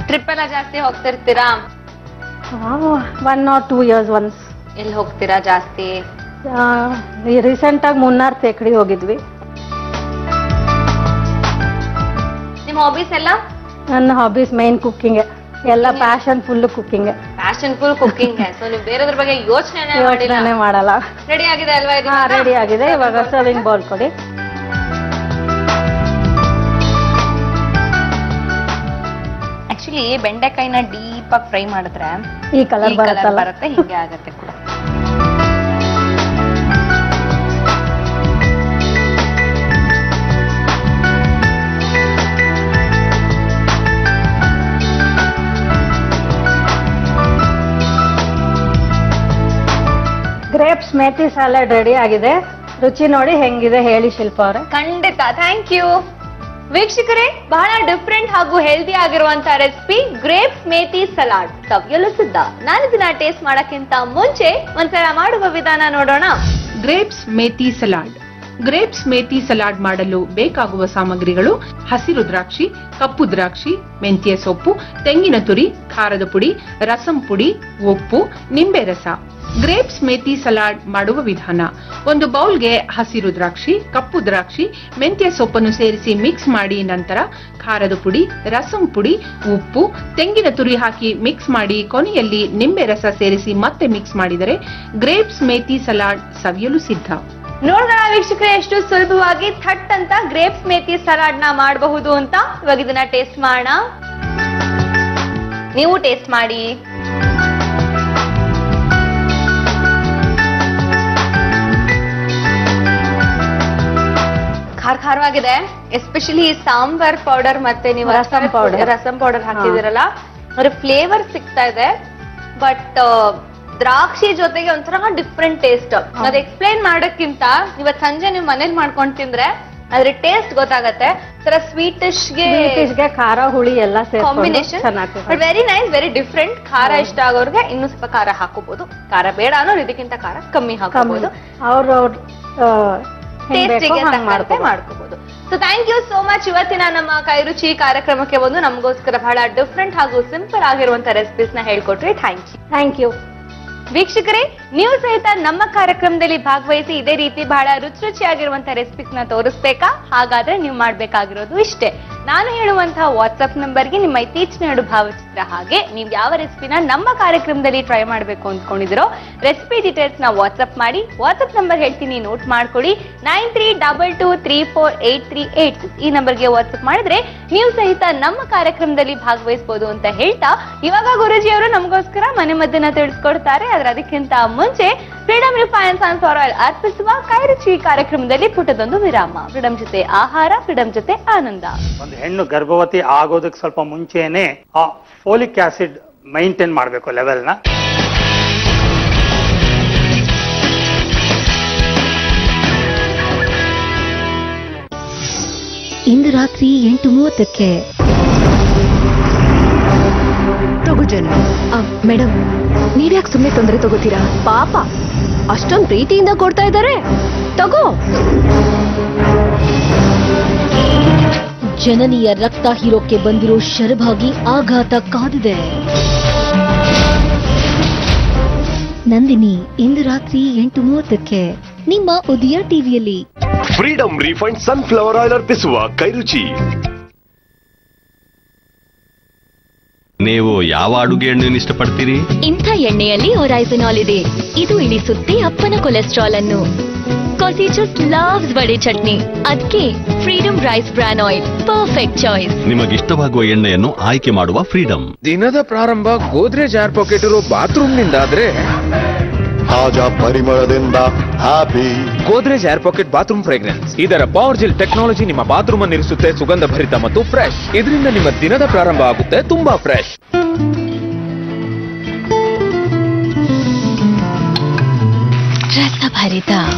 ಟ್ರಿಪ್ ಎಲ್ಲ ಜಾಸ್ತಿ ಹೋಗ್ತಿರ್ತೀರಾ? 1 or 2 years once. ಎಲ್ಲಿ ಹೋಗ್ತೀರಾ ಜಾಸ್ತಿ? ರೀಸೆಂಟ್ ಆಗಿ ಮುನ್ನಾರ್ ತೇಕಡಿ ಹೋಗಿದ್ವಿ. ನಿಮ್ ಹಾಬೀಸ್ ಎಲ್ಲ? ನನ್ನ ಹಾಬೀಸ್ ಮೇನ್ ಕುಕ್ಕಿಂಗ್. ಎಲ್ಲ ಪ್ಯಾಷನ್ ಫುಲ್ ಕುಕ್ಕಿಂಗ್. ಸೊ ನೀವು ಬೇರೆದ್ರ ಬಗ್ಗೆ ಯೋಚನೆ ಮಾಡಲ್ಲ. ರೆಡಿ ಆಗಿದೆ ಅಲ್ವಾ? ರೆಡಿ ಆಗಿದೆ. ಇವಾಗ ಸರ್ವಿಂಗ್ ಬೌಲ್ ಕೊಡಿ. ಆಕ್ಚುಲಿ ಬೆಂಡೆಕಾಯಿನ ಡೀಪ್ ಆಗಿ ಫ್ರೈ ಮಾಡಿದ್ರೆ ಈ ಕಲರ್ ಬರುತ್ತೆ, ಹಿಂಗೆ ಆಗತ್ತೆ ಕೂಡ. ಗ್ರೇಪ್ಸ್ ಮೇಥಿ ಸಲಾಡ್ ರೆಡಿ ಆಗಿದೆ. ರುಚಿ ನೋಡಿ ಹೆಂಗಿದೆ ಹೇಳಿ ಶಿಲ್ಪ ಅವರೇ. ಖಂಡಿತ, ಥ್ಯಾಂಕ್ ಯು. ವೀಕ್ಷಕರೇ, ಬಹಳ ಡಿಫ್ರೆಂಟ್ ಹಾಗೂ ಹೆಲ್ದಿ ಆಗಿರುವಂತಹ ರೆಸಿಪಿ ಗ್ರೇಪ್ಸ್ ಮೇಥಿ ಸಲಾಡ್ ಸವಿಯಲು ಸಿದ್ಧ. ನಾನು ಇದನ್ನ ಟೇಸ್ಟ್ ಮಾಡಕ್ಕಿಂತ ಮುಂಚೆ ಒಂದ್ಸಲ ಮಾಡುವ ವಿಧಾನ ನೋಡೋಣ. Grapes methi salad. Grapes methi salad ಮಾಡಲು ಬೇಕಾಗುವ ಸಾಮಗ್ರಿಗಳು: ಹಸಿರು ದ್ರಾಕ್ಷಿ, ಕಪ್ಪು ದ್ರಾಕ್ಷಿ, ಮೆಂತ್ಯ ಸೊಪ್ಪು, ತೆಂಗಿನ ತುರಿ, ಖಾರದ ಪುಡಿ, ರಸಂ ಪುಡಿ, ಉಪ್ಪು, ನಿಂಬೆ ರಸ. ಗ್ರೇಪ್ಸ್ ಮೇಥಿ ಸಲಾಡ್ ಮಾಡುವ ವಿಧಾನ: 1 ಬೌಲ್ಗೆ ಹಸಿರು ದ್ರಾಕ್ಷಿ, ಕಪ್ಪು ದ್ರಾಕ್ಷಿ, ಮೆಂತ್ಯ ಸೊಪ್ಪನ್ನು ಸೇರಿಸಿ ಮಿಕ್ಸ್ ಮಾಡಿ, ನಂತರ ಖಾರದ ಪುಡಿ, ರಸಂ ಪುಡಿ, ಉಪ್ಪು, ತೆಂಗಿನ ತುರಿ ಹಾಕಿ ಮಿಕ್ಸ್ ಮಾಡಿ, ಕೊನೆಯಲ್ಲಿ ನಿಂಬೆ ರಸ ಸೇರಿಸಿ ಮತ್ತೆ ಮಿಕ್ಸ್ ಮಾಡಿದರೆ ಗ್ರೇಪ್ಸ್ ಮೇಥಿ ಸಲಾಡ್ ಸವಿಯಲು ಸಿದ್ಧ. ನೋಡೋಣ ವೀಕ್ಷಕರೇ, ಎಷ್ಟು ಸುಲಭವಾಗಿ ಥಟ್ ಅಂತ ಗ್ರೇಪ್ಸ್ ಮೇಥಿ ಸಲಾಡ್ ನ ಮಾಡಬಹುದು ಅಂತ. ಇವಾಗ ಇದನ್ನ ಟೇಸ್ಟ್ ಮಾಡೋಣ. ನೀವು ಟೇಸ್ಟ್ ಮಾಡಿ. ಖಾರವಾಗಿದೆ. ಎಸ್ಪೆಷಲಿ ಸಾಂಬಾರ್ ಪೌಡರ್ ಮತ್ತೆ ನೀವು ರಸಂ ಪೌಡರ್ ಹಾಕಿದಿರಲ್ಲ, ಅವ್ರ ಫ್ಲೇವರ್ ಸಿಗ್ತಾ ಇದೆ. ಬಟ್ ದ್ರಾಕ್ಷಿ ಜೊತೆಗೆ ಒಂಥರ ಡಿಫ್ರೆಂಟ್ ಟೇಸ್ಟ್. ಅದು ಎಕ್ಸ್ಪ್ಲೈನ್ ಮಾಡೋಕ್ಕಿಂತ ಇವತ್ತು ಸಂಜೆ ನೀವು ಮನೇಲಿ ಮಾಡ್ಕೊಂಡು ತಿಂದ್ರೆ ಅದ್ರ ಟೇಸ್ಟ್ ಗೊತ್ತಾಗತ್ತೆ. ತರ ಸ್ವೀಟಿಶ್ ಗೆ ಖಾರ ಹುಳಿ ಎಲ್ಲ combination very nice, very different. ಖಾರ ಇಷ್ಟ ಆಗೋರ್ಗೆ ಇನ್ನೂ ಸ್ವಲ್ಪ ಖಾರ ಹಾಕೋಬಹುದು. ಖಾರ ಬೇಡ ಅನ್ನೋರು ಇದಕ್ಕಿಂತ ಖಾರ ಕಮ್ಮಿ ಹಾಕೋಬಹುದು. ಅವ್ರ ಟೇಸ್ಟಿಗೆ ತಕ್ಕಂತೆ ಮಾಡ್ಕೋಬಹುದು. So thank you so much. ಇವತ್ತಿನ ನಮ್ಮ ಕೈರುಚಿ ಕಾರ್ಯಕ್ರಮಕ್ಕೆ ಒಂದು ನಮಗೋಸ್ಕರ ಬಹಳ ಡಿಫ್ರೆಂಟ್ ಹಾಗೂ ಸಿಂಪಲ್ ಆಗಿರುವಂತ ರೆಸಿಪೀಸ್ ನ ಹೇಳ್ಕೊಟ್ರಿ. Thank you. ವೀಕ್ಷಕರೇ, ನೀವು ಸಹಿತ ನಮ್ಮ ಕಾರ್ಯಕ್ರಮದಲ್ಲಿ ಭಾಗವಹಿಸಿ ಇದೇ ರೀತಿ ಬಹಳ ರುಚಿಯಾಗಿರುವಂತಹ ರೆಸಿಪೀಸ್ ನ ತೋರಿಸ್ಬೇಕಾ? ಹಾಗಾದ್ರೆ ನೀವು ಮಾಡ್ಬೇಕಾಗಿರೋದು ಇಷ್ಟೇ. ನಾನು ಹೇಳುವಂತಹ ವಾಟ್ಸ್ಆಪ್ ನಂಬರ್ಗೆ ನಿಮ್ಮ ಇತ್ತೀಚಿನ 2 ಭಾವಚಿತ್ರ ಹಾಗೆ ನೀವು ಯಾವ ರೆಸಿಪಿನ ನಮ್ಮ ಕಾರ್ಯಕ್ರಮದಲ್ಲಿ ಟ್ರೈ ಮಾಡಬೇಕು ಅಂದ್ಕೊಂಡಿದಿರೋ ರೆಸಿಪಿ ಡೀಟೇಲ್ಸ್ ನ ವಾಟ್ಸ್ಆಪ್ ಮಾಡಿ. ವಾಟ್ಸ್ಆಪ್ ನಂಬರ್ ಹೇಳ್ತೀನಿ, ನೋಟ್ ಮಾಡ್ಕೊಳ್ಳಿ. 9322348382 ಈ ನಂಬರ್ಗೆ ವಾಟ್ಸ್ಆಪ್ ಮಾಡಿದ್ರೆ ನೀವು ಸಹಿತ ನಮ್ಮ ಕಾರ್ಯಕ್ರಮದಲ್ಲಿ ಭಾಗವಹಿಸಬಹುದು ಅಂತ ಹೇಳ್ತಾ, ಇವಾಗ ಗುರುಜಿ ಅವರು ನಮಗೋಸ್ಕರ ಮನೆ ಮದ್ದನ್ನ ತಿಳಿಸ್ಕೊಡ್ತಾರೆ. ಆದ್ರೆ ಅದಕ್ಕಿಂತ ಮುಂಚೆ ಫ್ರೀಡಮ್ ರಿಫೈನ್ಡ್ ಸನ್ಫ್ಲವರ್ ಆಯಿಲ್ ಅರ್ಪಿಸುವ ಕೈರುಚಿ ಕಾರ್ಯಕ್ರಮದಲ್ಲಿ ಪುಟ್ಟದೊಂದು ವಿರಾಮ. ಫ್ರೀಡಮ್ ಜೊತೆ ಆಹಾರ, ಫ್ರೀಡಮ್ ಜೊತೆ ಆನಂದ. ಒಂದು ಹೆಣ್ಣು ಗರ್ಭವತಿ ಆಗೋದಕ್ಕೆ ಸ್ವಲ್ಪ ಮುಂಚೆನೆ ಆ ಫೋಲಿಕ್ ಆಸಿಡ್ ಮೈಂಟೈನ್ ಮಾಡಬೇಕು ಲೆವೆಲ್ನ. ಇಂದು ರಾತ್ರಿ 8:30ಕ್ಕೆ ತಗೋಜನ್. ಮೇಡಮ್, ನೀವ್ಯಾಕೆ ಸುಮ್ಮನೆ ತೊಂದರೆ ತಗೋತೀರಾ? ಪಾಪ ಅಷ್ಟೊಂದು ಪ್ರೀತಿಯಿಂದ ಕೊಡ್ತಾ ಇದ್ದಾರೆ, ತಗೋ. ಜನನಿಯ ರಕ್ತ ಹೀರೋಕ್ಕೆ ಬಂದಿರೋ ಶರಭಾಗಿ ಆಘಾತ ಕಾದಿದೆ. ನಂದಿನಿ ಇಂದು ರಾತ್ರಿ 8:30ಕ್ಕೆ ನಿಮ್ಮ ಉದಯ ಟಿವಿಯಲ್ಲಿ. ಫ್ರೀಡಮ್ ರಿಫೈಂಡ್ ಸನ್ಫ್ಲವರ್ ಆಯಿಲ್ ಅರ್ಪಿಸುವ ಕೈರುಚಿ. ನೀವು ಯಾವ ಅಡುಗೆ ಎಣ್ಣೆಯನ್ನು ಇಷ್ಟಪಡ್ತೀರಿ? ಇಂಥ ಎಣ್ಣೆಯಲ್ಲಿ ಒರೈಸನಾಲ್ ಇದೆ. ಇದು ಇಳಿಸುತ್ತೆ ಅಪ್ಪನ ಕೊಲೆಸ್ಟ್ರಾಲ್ ಅನ್ನು. Cause he just loves vada chutney. ಅದಕ್ಕೆ Freedom rice bran oil perfect choice. ನಿಮಗಿಷ್ಟವಾಗುವ ಎಣ್ಣೆಯನ್ನು ಆಯ್ಕೆ ಮಾಡುವ ಫ್ರೀಡಮ್. ದಿನದ ಪ್ರಾರಂಭ ಗೋದ್ರೇಜ್ ಏರ್ ಪಾಕೆಟ್ ಇರೋ ಬಾತ್ರೂಮ್ ನಿಂದ ಆದ್ರೆ ತಾಜಾ ಪರಿಮಳದಿಂದ happy Godrej aer pocket bathroom fragrance. ಇದರ ಪವರ್ ಜೆಲ್ ಟೆಕ್ನಾಲಜಿ ನಿಮ್ಮ ಬಾತ್ರೂಮ್ ಅನ್ನು ಇರಿಸುತ್ತೆ ಸುಗಂಧ ಭರಿತ ಮತ್ತು ಫ್ರೆಶ್. ಇದರಿಂದ ನಿಮ್ಮ ದಿನದ ಪ್ರಾರಂಭ ಆಗುತ್ತೆ ತುಂಬಾ ಫ್ರೆಶ್. ರಸಭರಿತ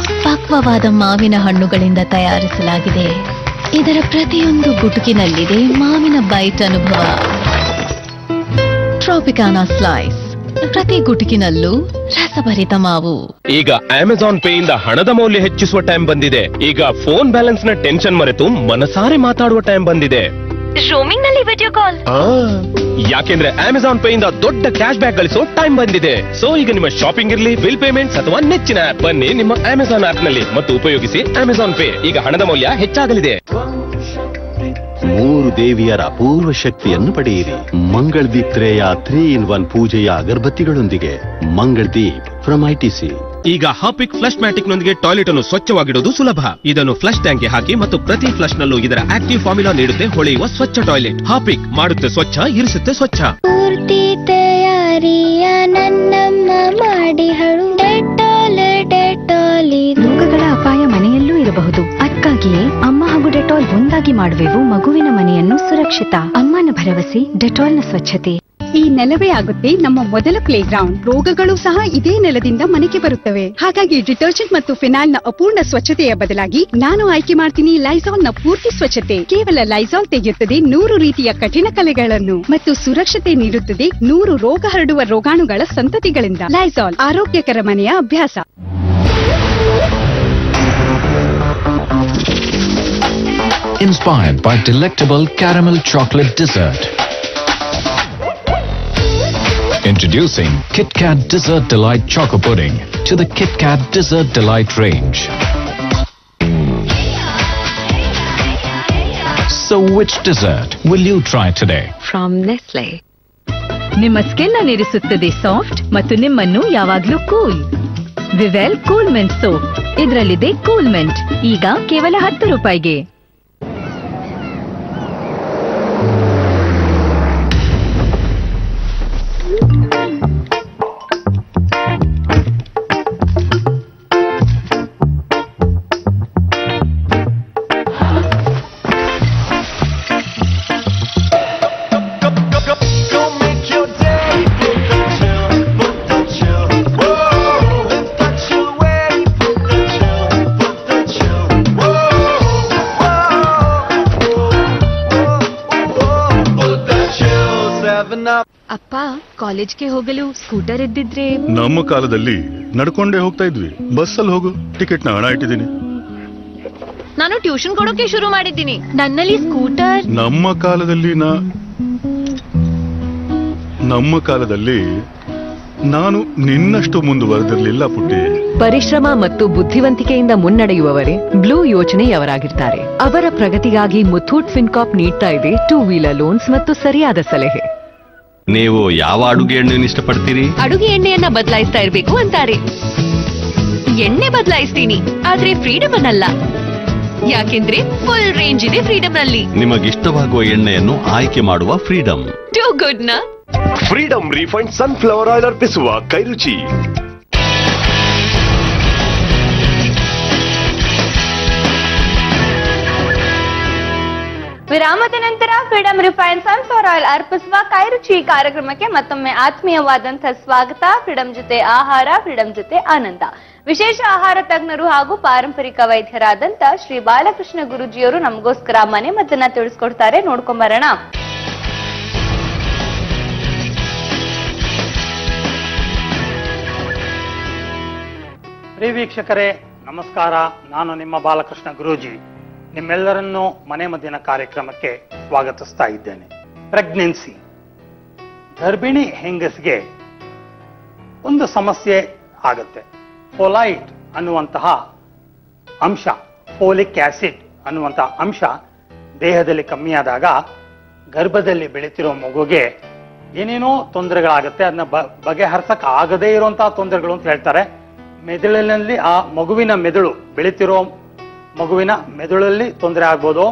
ಪಕ್ವವಾದ ಮಾವಿನ ಹಣ್ಣುಗಳಿಂದ ತಯಾರಿಸಲಾಗಿದೆ. ಇದರ ಪ್ರತಿಯೊಂದು ಗುಟುಕಿನಲ್ಲಿದೆ ಮಾವಿನ ಬೈಟ್ ಅನುಭವ. ಟ್ರಾಪಿಕಾನಾ ಸ್ಲೈಸ್, ಪ್ರತಿ ಗುಟುಕಿನಲ್ಲೂ ರಸಭರಿತ ಮಾವು. ಈಗ ಅಮೆಜಾನ್ ಪೇ ಇಂದ ಹಣದ ಮೌಲ್ಯ ಹೆಚ್ಚಿಸುವ ಟೈಮ್ ಬಂದಿದೆ. ಈಗ ಫೋನ್ ಬ್ಯಾಲೆನ್ಸ್ ನ ಟೆನ್ಷನ್ ಮರೆತು ಮನಸಾರೆ ಮಾತಾಡುವ ಟೈಮ್ ಬಂದಿದೆ. ರೋಮಿಂಗ್ ನಲ್ಲಿ ವಿಡಿಯೋ ಕಾಲ್. ಯಾಕೆಂದ್ರೆ ಅಮೆಜಾನ್ ಪೇ ಇಂದ ದೊಡ್ಡ ಕ್ಯಾಶ್ ಬ್ಯಾಕ್ ಗಳಿಸೋ ಟೈಮ್ ಬಂದಿದೆ. ಸೊ ಈಗ ನಿಮ್ಮ ಶಾಪಿಂಗ್ ಇರಲಿ, ಬಿಲ್ ಪೇಮೆಂಟ್ಸ್ ಅಥವಾ ನೆಚ್ಚಿನ ಆಪ್, ಬನ್ನಿ ನಿಮ್ಮ ಅಮೆಜಾನ್ ಆಪ್ ನಲ್ಲಿ ಮತ್ತು ಉಪಯೋಗಿಸಿ ಅಮೆಜಾನ್ ಪೇ. ಈಗ ಹಣದ ಮೌಲ್ಯ ಹೆಚ್ಚಾಗಲಿದೆ. 3 ದೇವಿಯರ ಅಪೂರ್ವ ಶಕ್ತಿಯನ್ನು ಪಡೆಯಿರಿ. ಮಂಗಳದೀಪ್ ತ್ರೇಯ 3-in-1 ಪೂಜೆಯ ಅಗರಬತ್ತಿಗಳೊಂದಿಗೆ. ಮಂಗಳದೀಪ್ ಫ್ರಮ್ ಐಟಿಸಿ. ಈಗ ಹಾಪಿಕ್ ಫ್ಲಶ್ ಮ್ಯಾಟಿಕ್ ನೊಂದಿಗೆ ಟಾಯ್ಲೆಟ್ ಅನ್ನು ಸ್ವಚ್ಛವಾಗಿಡುವುದು ಸುಲಭ. ಇದನ್ನು ಫ್ಲಶ್ ಟ್ಯಾಂಕ್ ಗೆ ಹಾಕಿ ಮತ್ತು ಪ್ರತಿ ಫ್ಲಶ್ ನಲ್ಲೂ ಇದರ ಆಕ್ಟಿವ್ ಫಾರ್ಮುಲಾ ನೀಡುತ್ತೆ ಹೊಳೆಯುವ ಸ್ವಚ್ಛ ಟಾಯ್ಲೆಟ್. ಹಾಪಿಕ್ ಮಾಡುತ್ತೆ ಸ್ವಚ್ಛ, ಇರಿಸುತ್ತೆ ಸ್ವಚ್ಛ. ಪೂರ್ತಿ ತಯಾರಿಯ ನನ್ನಮ್ಮ ಮಾಡಿ ಹಳು ಡೆಟಾಲ್ ಡೆಟಾಲ್. ರೋಗಗಳ ಅಪಾಯ ಮನೆಯಲ್ಲೂ ಇರಬಹುದು. ಅದಕ್ಕಾಗಿಯೇ ಅಮ್ಮ ಹಾಗೂ ಡೆಟಾಲ್ ಒಂದಾಗಿ ಮಾಡುವೆವು ಮಗುವಿನ ಮನೆಯನ್ನು ಸುರಕ್ಷಿತ. ಅಮ್ಮನ ಭರವಸೆ ಡೆಟಾಲ್ನ ಸ್ವಚ್ಛತೆ. ಈ ನೆಲವೇ ಆಗುತ್ತೆ ನಮ್ಮ ಮೊದಲ ಪ್ಲೇ ಗ್ರೌಂಡ್. ರೋಗಗಳು ಸಹ ಇದೇ ನೆಲದಿಂದ ಮನೆಗೆ ಬರುತ್ತವೆ. ಹಾಗಾಗಿ ಡಿಟರ್ಜೆಂಟ್ ಮತ್ತು ಫಿನಾಲ್ ನ ಅಪೂರ್ಣ ಸ್ವಚ್ಛತೆಯ ಬದಲಾಗಿ ನಾನು ಆಯ್ಕೆ ಮಾಡ್ತೀನಿ ಲೈಸಾಲ್ ನ ಪೂರ್ತಿ ಸ್ವಚ್ಛತೆ. ಕೇವಲ ಲೈಸಾಲ್ ತೆಗೆಯುತ್ತದೆ 100 ರೀತಿಯ ಕಠಿಣ ಕಲೆಗಳನ್ನು ಮತ್ತು ಸುರಕ್ಷತೆ ನೀಡುತ್ತದೆ 100 ರೋಗ ಹರಡುವ ರೋಗಾಣುಗಳ ಸಂತತಿಗಳಿಂದ. ಲೈಸಾಲ್ ಆರೋಗ್ಯಕರ ಮನೆಯ ಅಭ್ಯಾಸ. Inspired by delectable caramel chocolate dessert. Introducing Kit Kat Dessert Delight Choco Pudding to the Kit Kat Dessert Delight range. So which dessert will you try today? From Nestle. ನಿಮ್ಮ ಸ್ಕಿನ್ ಅನ್ನು ಇರಿಸುತ್ತದೆ soft ಮತ್ತು ನಿಮ್ಮನ್ನು ಯಾವಾಗ್ಲೂ cool. Vivel cool mint soap. ಇದರಲ್ಲಿದೆ cool mint. ಈಗ ಕೇವಲ 10 ರೂಪಾಯಿಗೆ. ಅಪ್ಪ, ಕಾಲೇಜ್ಗೆ ಹೋಗಲು ಸ್ಕೂಟರ್ ಇದ್ದಿದ್ರೆ. ನಮ್ಮ ಕಾಲದಲ್ಲಿ ನಡ್ಕೊಂಡೇ ಹೋಗ್ತಾ ಇದ್ವಿ. ಬಸ್ಸಲ್ಲಿ ಹೋಗು, ಟಿಕೆಟ್ ನ ಹಣ ಇಟ್ಟಿದ್ದೀನಿ. ನಾನು ಟ್ಯೂಷನ್ ಕೊಡೋಕೆ ಶುರು ಮಾಡಿದ್ದೀನಿ. ನನ್ನಲ್ಲಿ ಸ್ಕೂಟರ್. ನಮ್ಮ ಕಾಲದಲ್ಲಿ ನಾನು ನಿನ್ನಷ್ಟು ಮುಂದುವರೆದಿರಲಿಲ್ಲ ಪುಟ್ಟಿ. ಪರಿಶ್ರಮ ಮತ್ತು ಬುದ್ಧಿವಂತಿಕೆಯಿಂದ ಮುನ್ನಡೆಯುವವರೇ ಬ್ಲೂ ಯೋಜನೆಯವರಾಗಿರ್ತಾರೆ. ಅವರ ಪ್ರಗತಿಗಾಗಿ ಮುಥೂಟ್ ಫಿನ್ಕಾರ್ಪ್ ನೀಡ್ತಾ ಇದೆ 2 ವೀಲರ್ ಲೋನ್ಸ್ ಮತ್ತು ಸರಿಯಾದ ಸಲಹೆ. ನೀವು ಯಾವ ಅಡುಗೆ ಎಣ್ಣೆಯನ್ನು ಇಷ್ಟಪಡ್ತೀರಿ? ಅಡುಗೆ ಎಣ್ಣೆಯನ್ನ ಬದಲಾಯಿಸ್ತಾ ಇರ್ಬೇಕು ಅಂತಾರೆ. ಎಣ್ಣೆ ಬದಲಾಯಿಸ್ತೀನಿ, ಆದ್ರೆ ಫ್ರೀಡಮ್ ಅನ್ನಲ್ಲ. ಯಾಕೆಂದ್ರೆ ಫುಲ್ ರೇಂಜ್ ಇದೆ ಫ್ರೀಡಮ್ ನಲ್ಲಿ. ನಿಮಗಿಷ್ಟವಾಗುವ ಎಣ್ಣೆಯನ್ನು ಆಯ್ಕೆ ಮಾಡುವ ಫ್ರೀಡಮ್. ಟೂ ಗುಡ್ ನಾ? ಫ್ರೀಡಮ್ ರಿಫೈಂಡ್ ಸನ್ಫ್ಲವರ್ ಆಯಿಲ್ ಅರ್ಪಿಸುವ ಕೈರುಚಿ. ವಿರಾಮದ ನಂತರ ಫ್ರೀಡಮ್ ರಿಫೈನ್ ಸನ್ಫ್ಲವರ್ ಆಯಿಲ್ ಅರ್ಪಿಸುವ ಕೈರುಚಿ ಕಾರ್ಯಕ್ರಮಕ್ಕೆ ಮತ್ತೊಮ್ಮೆ ಆತ್ಮೀಯವಾದಂತಹ ಸ್ವಾಗತ. ಫ್ರೀಡಮ್ ಜೊತೆ ಆಹಾರ, ಫ್ರೀಡಮ್ ಜೊತೆ ಆನಂದ. ವಿಶೇಷ ಆಹಾರ ತಜ್ಞರು ಹಾಗೂ ಪಾರಂಪರಿಕ ವೈದ್ಯರಾದಂತ ಶ್ರೀ ಬಾಲಕೃಷ್ಣ ಗುರೂಜಿಯವರು ನಮಗೋಸ್ಕರ ಮನೆ ಮದ್ದನ್ನ ತಿಳಿಸ್ಕೊಡ್ತಾರೆ. ನೋಡ್ಕೊಂಬರೋಣ. ಪ್ರಿಯ ವೀಕ್ಷಕರೇ ನಮಸ್ಕಾರ. ನಾನು ನಿಮ್ಮ ಬಾಲಕೃಷ್ಣ ಗುರೂಜಿ ನಿಮ್ಮೆಲ್ಲರನ್ನೂ ಮನೆ ಮದ್ದಿನ ಕಾರ್ಯಕ್ರಮಕ್ಕೆ ಸ್ವಾಗತಿಸ್ತಾ ಇದ್ದೇನೆ. ಪ್ರೆಗ್ನೆನ್ಸಿ, ಗರ್ಭಿಣಿ ಹೆಂಗಸಿಗೆ ಒಂದು ಸಮಸ್ಯೆ ಆಗುತ್ತೆ. ಫೋಲೈಟ್ ಅನ್ನುವಂತಹ ಅಂಶ, ಫೋಲಿಕ್ ಆಸಿಡ್ ಅನ್ನುವಂತಹ ಅಂಶ ದೇಹದಲ್ಲಿ ಕಮ್ಮಿಯಾದಾಗ ಗರ್ಭದಲ್ಲಿ ಬೆಳೀತಿರೋ ಮಗುಗೆ ಏನೇನೋ ತೊಂದರೆಗಳಾಗುತ್ತೆ. ಅದನ್ನ ಬಗೆಹರಿಸಕ್ ಆಗದೇ ಇರುವಂತಹ ತೊಂದರೆಗಳು ಅಂತ ಹೇಳ್ತಾರೆ. ಮೆದುಳಿನಲ್ಲಿ ಆ ಮಗುವಿನ ಮೆದುಳು, ಬೆಳೀತಿರೋ ಮಗುವಿನ ಮೆದುಳಲ್ಲಿ ತೊಂದರೆ ಆಗ್ಬೋದು,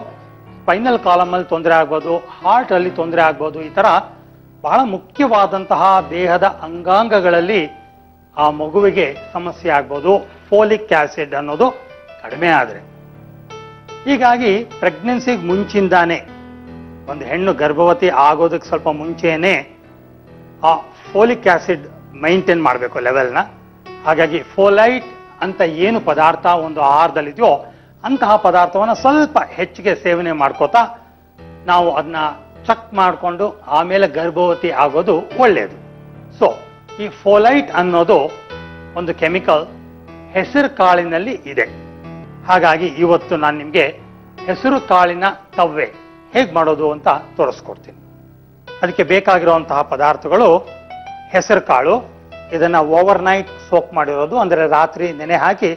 ಸ್ಪೈನಲ್ ಕಾಲಮ್ ಅಲ್ಲಿ ತೊಂದರೆ ಆಗ್ಬೋದು, ಹಾರ್ಟ್ ಅಲ್ಲಿ ತೊಂದರೆ ಆಗ್ಬೋದು. ಈ ತರ ಬಹಳ ಮುಖ್ಯವಾದಂತಹ ದೇಹದ ಅಂಗಾಂಗಗಳಲ್ಲಿ ಆ ಮಗುವಿಗೆ ಸಮಸ್ಯೆ ಆಗ್ಬೋದು, ಫೋಲಿಕ್ ಆಸಿಡ್ ಅನ್ನೋದು ಕಡಿಮೆ ಆದ್ರೆ. ಹೀಗಾಗಿ ಪ್ರೆಗ್ನೆನ್ಸಿಗೆ ಮುಂಚಿಂದಾನೆ, ಒಂದು ಹೆಣ್ಣು ಗರ್ಭವತಿ ಆಗೋದಕ್ಕೆ ಸ್ವಲ್ಪ ಮುಂಚೆನೆ ಆ ಫೋಲಿಕ್ ಆಸಿಡ್ ಮೈಂಟೈನ್ ಮಾಡಬೇಕು ಲೆವೆಲ್ನ. ಹಾಗಾಗಿ ಫೋಲೈಟ್ ಅಂತ ಏನು ಪದಾರ್ಥ ಒಂದು ಆಹಾರದಲ್ಲಿದೆಯೋ ಅಂತಹ ಪದಾರ್ಥವನ್ನು ಸ್ವಲ್ಪ ಹೆಚ್ಚಿಗೆ ಸೇವನೆ ಮಾಡ್ಕೋತಾ ನಾವು ಅದನ್ನ ಚೆಕ್ ಮಾಡಿಕೊಂಡು ಆಮೇಲೆ ಗರ್ಭವತಿ ಆಗೋದು ಒಳ್ಳೆಯದು. ಸೊ ಈ ಫೋಲೈಟ್ ಅನ್ನೋದು ಒಂದು ಕೆಮಿಕಲ್ ಹೆಸರು ಕಾಳಿನಲ್ಲಿ ಇದೆ. ಹಾಗಾಗಿ ಇವತ್ತು ನಾನು ನಿಮಗೆ ಹೆಸರು ಕಾಳಿನ ತವ್ವೆ ಹೇಗೆ ಮಾಡೋದು ಅಂತ ತೋರಿಸ್ಕೊಡ್ತೀನಿ. ಅದಕ್ಕೆ ಬೇಕಾಗಿರುವಂತಹ ಪದಾರ್ಥಗಳು ಹೆಸರು ಕಾಳು. ಇದನ್ನ ಓವರ್ ನೈಟ್ ಸೋಕ್ ಮಾಡಿರೋದು, ಅಂದರೆ ರಾತ್ರಿ ನೆನೆ ಹಾಕಿ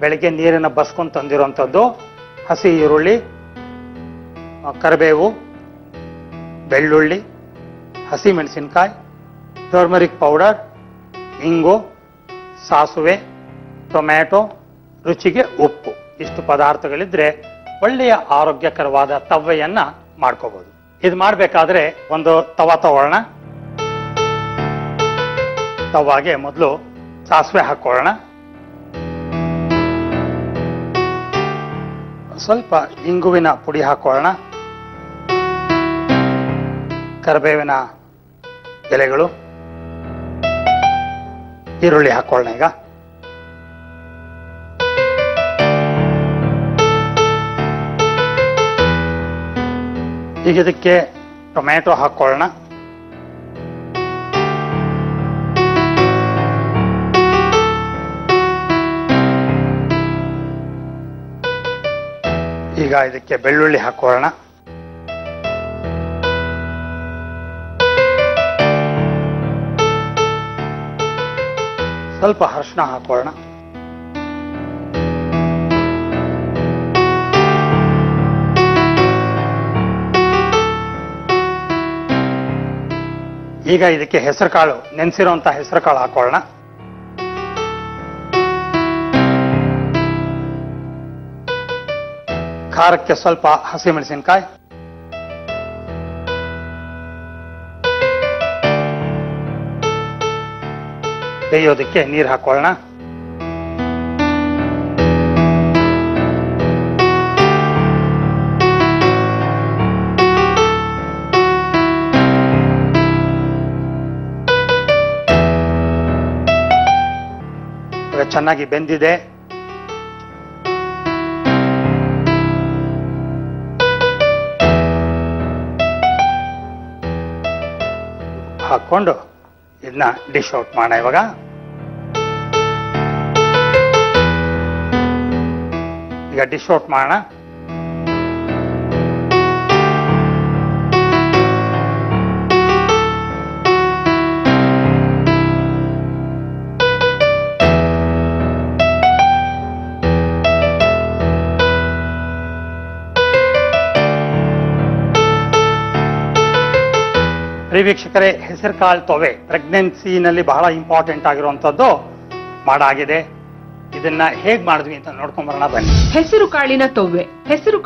ಬೆಳಗ್ಗೆ ನೀರನ್ನ ಬಸ್ಕೊಂಡು ತಂದಿರುವಂಥದ್ದು. ಹಸಿ ಈರುಳ್ಳಿ, ಕರಿಬೇವು, ಬೆಳ್ಳುಳ್ಳಿ, ಹಸಿ ಮೆಣಸಿನಕಾಯಿ, ಟರ್ಮರಿಕ್ ಪೌಡರ್, ಇಂಗು, ಸಾಸುವೆ, ಟೊಮ್ಯಾಟೊ, ರುಚಿಗೆ ಉಪ್ಪು. ಇಷ್ಟು ಪದಾರ್ಥಗಳಿದ್ರೆ ಒಳ್ಳೆಯ ಆರೋಗ್ಯಕರವಾದ ತವ್ವೆಯನ್ನ ಮಾಡ್ಕೋಬಹುದು. ಇದು ಮಾಡಬೇಕಾದ್ರೆ ಒಂದು ತವಾ ತಗೊಳ್ಳೋಣ. ತವಾಗೆ ಮೊದಲು ಸಾಸಿವೆ ಹಾಕೊಳ್ಳೋಣ. ಸ್ವಲ್ಪ ಇಂಗುವಿನ ಪುಡಿ ಹಾಕೊಳ್ಳೋಣ. ಕರಿಬೇವಿನ ಎಲೆಗಳು, ಈರುಳ್ಳಿ ಹಾಕೊಳ್ಳೋಣ. ಈಗ ಇದಕ್ಕೆ ಟೊಮ್ಯಾಟೊ ಹಾಕೊಳ್ಳೋಣ. ಈಗ ಇದಕ್ಕೆ ಬೆಳ್ಳುಳ್ಳಿ ಹಾಕೊಳ್ಳೋಣ. ಸ್ವಲ್ಪ ಅರಿಶಿನ ಹಾಕೊಳ್ಳೋಣ. ಈಗ ಇದಕ್ಕೆ ಹೆಸರು ಕಾಳು, ನೆನೆಸಿರುವಂತ ಹೆಸರು ಕಾಳು ಹಾಕೊಳ್ಳೋಣ. ಖಾರಕ್ಕೆ ಸ್ವಲ್ಪ ಹಸಿಮೆಣಸಿನಕಾಯಿ, ಬೇಯೋದಕ್ಕೆ ನೀರು ಹಾಕೊಳ್ಳೋಣ. ಚೆನ್ನಾಗಿ ಬೆಂದಿದೆ. ಹಾಕೊಂಡು ಇದನ್ನ ಡಿಶ್ ಔಟ್ ಮಾಡೋಣ. ಇವಾಗ ಈಗ ಡಿಶ್ ಔಟ್ ಮಾಡೋಣ. ವೀಕ್ಷಕರೇ, ಹೆಸರುಕಾಳು ತೊವೆ ಪ್ರೆಗ್ನೆನ್ಸಿನಲ್ಲಿ ಬಹಳ ಇಂಪಾರ್ಟೆಂಟ್ ಆಗಿರುವಂತದ್ದು ಮಾಡಾಗಿದೆ. ಇದನ್ನ ಹೇಗ್ ಮಾಡಿದ್ವಿ ಅಂತ ನೋಡ್ಕೊಂಡ್ ಬರೋಣ ಬನ್ನಿ. ಹೆಸರು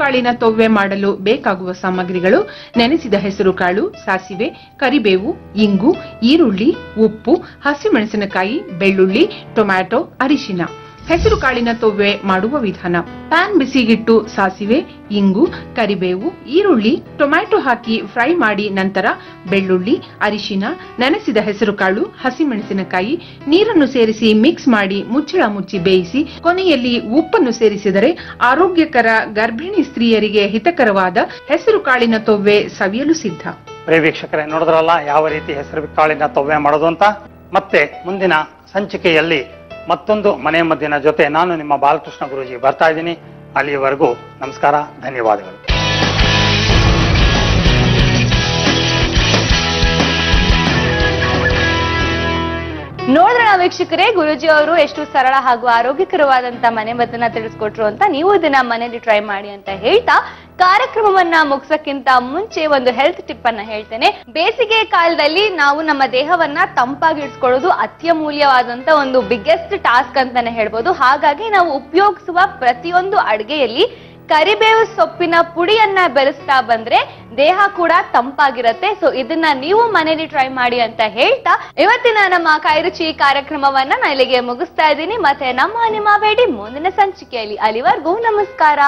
ಕಾಳಿನ ತೊವ್ವೆ ಮಾಡಲು ಬೇಕಾಗುವ ಸಾಮಗ್ರಿಗಳು: ನೆನೆಸಿದ ಹೆಸರು ಕಾಳು, ಸಾಸಿವೆ, ಕರಿಬೇವು, ಇಂಗು, ಈರುಳ್ಳಿ, ಉಪ್ಪು, ಹಸಿಮೆಣಸಿನಕಾಯಿ, ಬೆಳ್ಳುಳ್ಳಿ, ಟೊಮ್ಯಾಟೊ, ಅರಿಶಿನ. ಹೆಸರು ಕಾಳಿನ ತೊವ್ವೆ ಮಾಡುವ ವಿಧಾನ: ಪ್ಯಾನ್ ಬಿಸಿಗಿಟ್ಟು ಸಾಸಿವೆ, ಇಂಗು, ಕರಿಬೇವು, ಈರುಳ್ಳಿ, ಟೊಮ್ಯಾಟೊ ಹಾಕಿ ಫ್ರೈ ಮಾಡಿ ನಂತರ ಬೆಳ್ಳುಳ್ಳಿ, ಅರಿಶಿನ, ನೆನೆಸಿದ ಹೆಸರುಕಾಳು, ಹಸಿಮೆಣಸಿನಕಾಯಿ, ನೀರನ್ನು ಸೇರಿಸಿ ಮಿಕ್ಸ್ ಮಾಡಿ ಮುಚ್ಚಳ ಮುಚ್ಚಿ ಬೇಯಿಸಿ ಕೊನೆಯಲ್ಲಿ ಉಪ್ಪನ್ನು ಸೇರಿಸಿದರೆ ಆರೋಗ್ಯಕರ ಗರ್ಭಿಣಿ ಸ್ತ್ರೀಯರಿಗೆ ಹಿತಕರವಾದ ಹೆಸರು ಕಾಳಿನ ತೊವ್ವೆ ಸವಿಯಲು ಸಿದ್ಧ. ವೀಕ್ಷಕರೇ, ನೋಡಿದ್ರಲ್ಲ ಯಾವ ರೀತಿ ಹೆಸರು ಕಾಳಿನ ತೊವ್ವೆ ಮಾಡೋದು ಅಂತ. ಮತ್ತೆ ಮುಂದಿನ ಸಂಚಿಕೆಯಲ್ಲಿ ಮತ್ತೊಂದು ಮನೆ ಮದ್ದಿನ ಜೊತೆ ನಾನು ನಿಮ್ಮ ಬಾಲಕೃಷ್ಣ ಗುರೂಜಿ ಬರ್ತಾ ಇದ್ದೀನಿ. ಅಲ್ಲಿಯವರೆಗೂ ನಮಸ್ಕಾರ, ಧನ್ಯವಾದಗಳು. ನೋಡಿದ್ರಣ ವೀಕ್ಷಕರೇ, ಗುರೂಜಿ ಅವರು ಎಷ್ಟು ಸರಳ ಹಾಗೂ ಆರೋಗ್ಯಕರವಾದಂತ ಮನೆ ಮದ್ದನ್ನ ತಿಳಿಸ್ಕೊಟ್ರು ಅಂತ. ನೀವು ಇದನ್ನ ಮನೆಯಲ್ಲಿ ಟ್ರೈ ಮಾಡಿ ಅಂತ ಹೇಳ್ತಾ ಕಾರ್ಯಕ್ರಮವನ್ನ ಮುಗಿಸಕ್ಕಿಂತ ಮುಂಚೆ ಒಂದು ಹೆಲ್ತ್ ಟಿಪ್ ಅನ್ನ ಹೇಳ್ತೇನೆ. ಬೇಸಿಗೆ ಕಾಲದಲ್ಲಿ ನಾವು ನಮ್ಮ ದೇಹವನ್ನ ತಂಪಾಗಿ ಇಡ್ಸ್ಕೊಳ್ಳೋದು ಅತ್ಯಮೂಲ್ಯವಾದಂತ ಒಂದು ಬಿಗ್ಗೆಸ್ಟ್ ಟಾಸ್ಕ್ ಅಂತಾನೆ ಹೇಳ್ಬೋದು. ಹಾಗಾಗಿ ನಾವು ಉಪಯೋಗಿಸುವ ಪ್ರತಿಯೊಂದು ಅಡುಗೆಯಲ್ಲಿ ಕರಿಬೇವು ಸೊಪ್ಪಿನ ಪುಡಿಯನ್ನ ಬೆರೆಸ್ತಾ ಬಂದ್ರೆ ದೇಹ ಕೂಡ ತಂಪಾಗಿರತ್ತೆ. ಸೊ ಇದನ್ನ ನೀವು ಮನೇಲಿ ಟ್ರೈ ಮಾಡಿ ಅಂತ ಹೇಳ್ತಾ ಇವತ್ತಿನ ನಮ್ಮ ಕೈರುಚಿ ಕಾರ್ಯಕ್ರಮವನ್ನ ನಾನು ಇಲ್ಲಿಗೆ ಮುಗಿಸ್ತಾ ಇದ್ದೀನಿ. ಮತ್ತೆ ನಿಮ್ಮ ಭೇಟಿ ಮುಂದಿನ ಸಂಚಿಕೆಯಲ್ಲಿ. ಅಲ್ಲಿವರೆಗೂ ನಮಸ್ಕಾರ.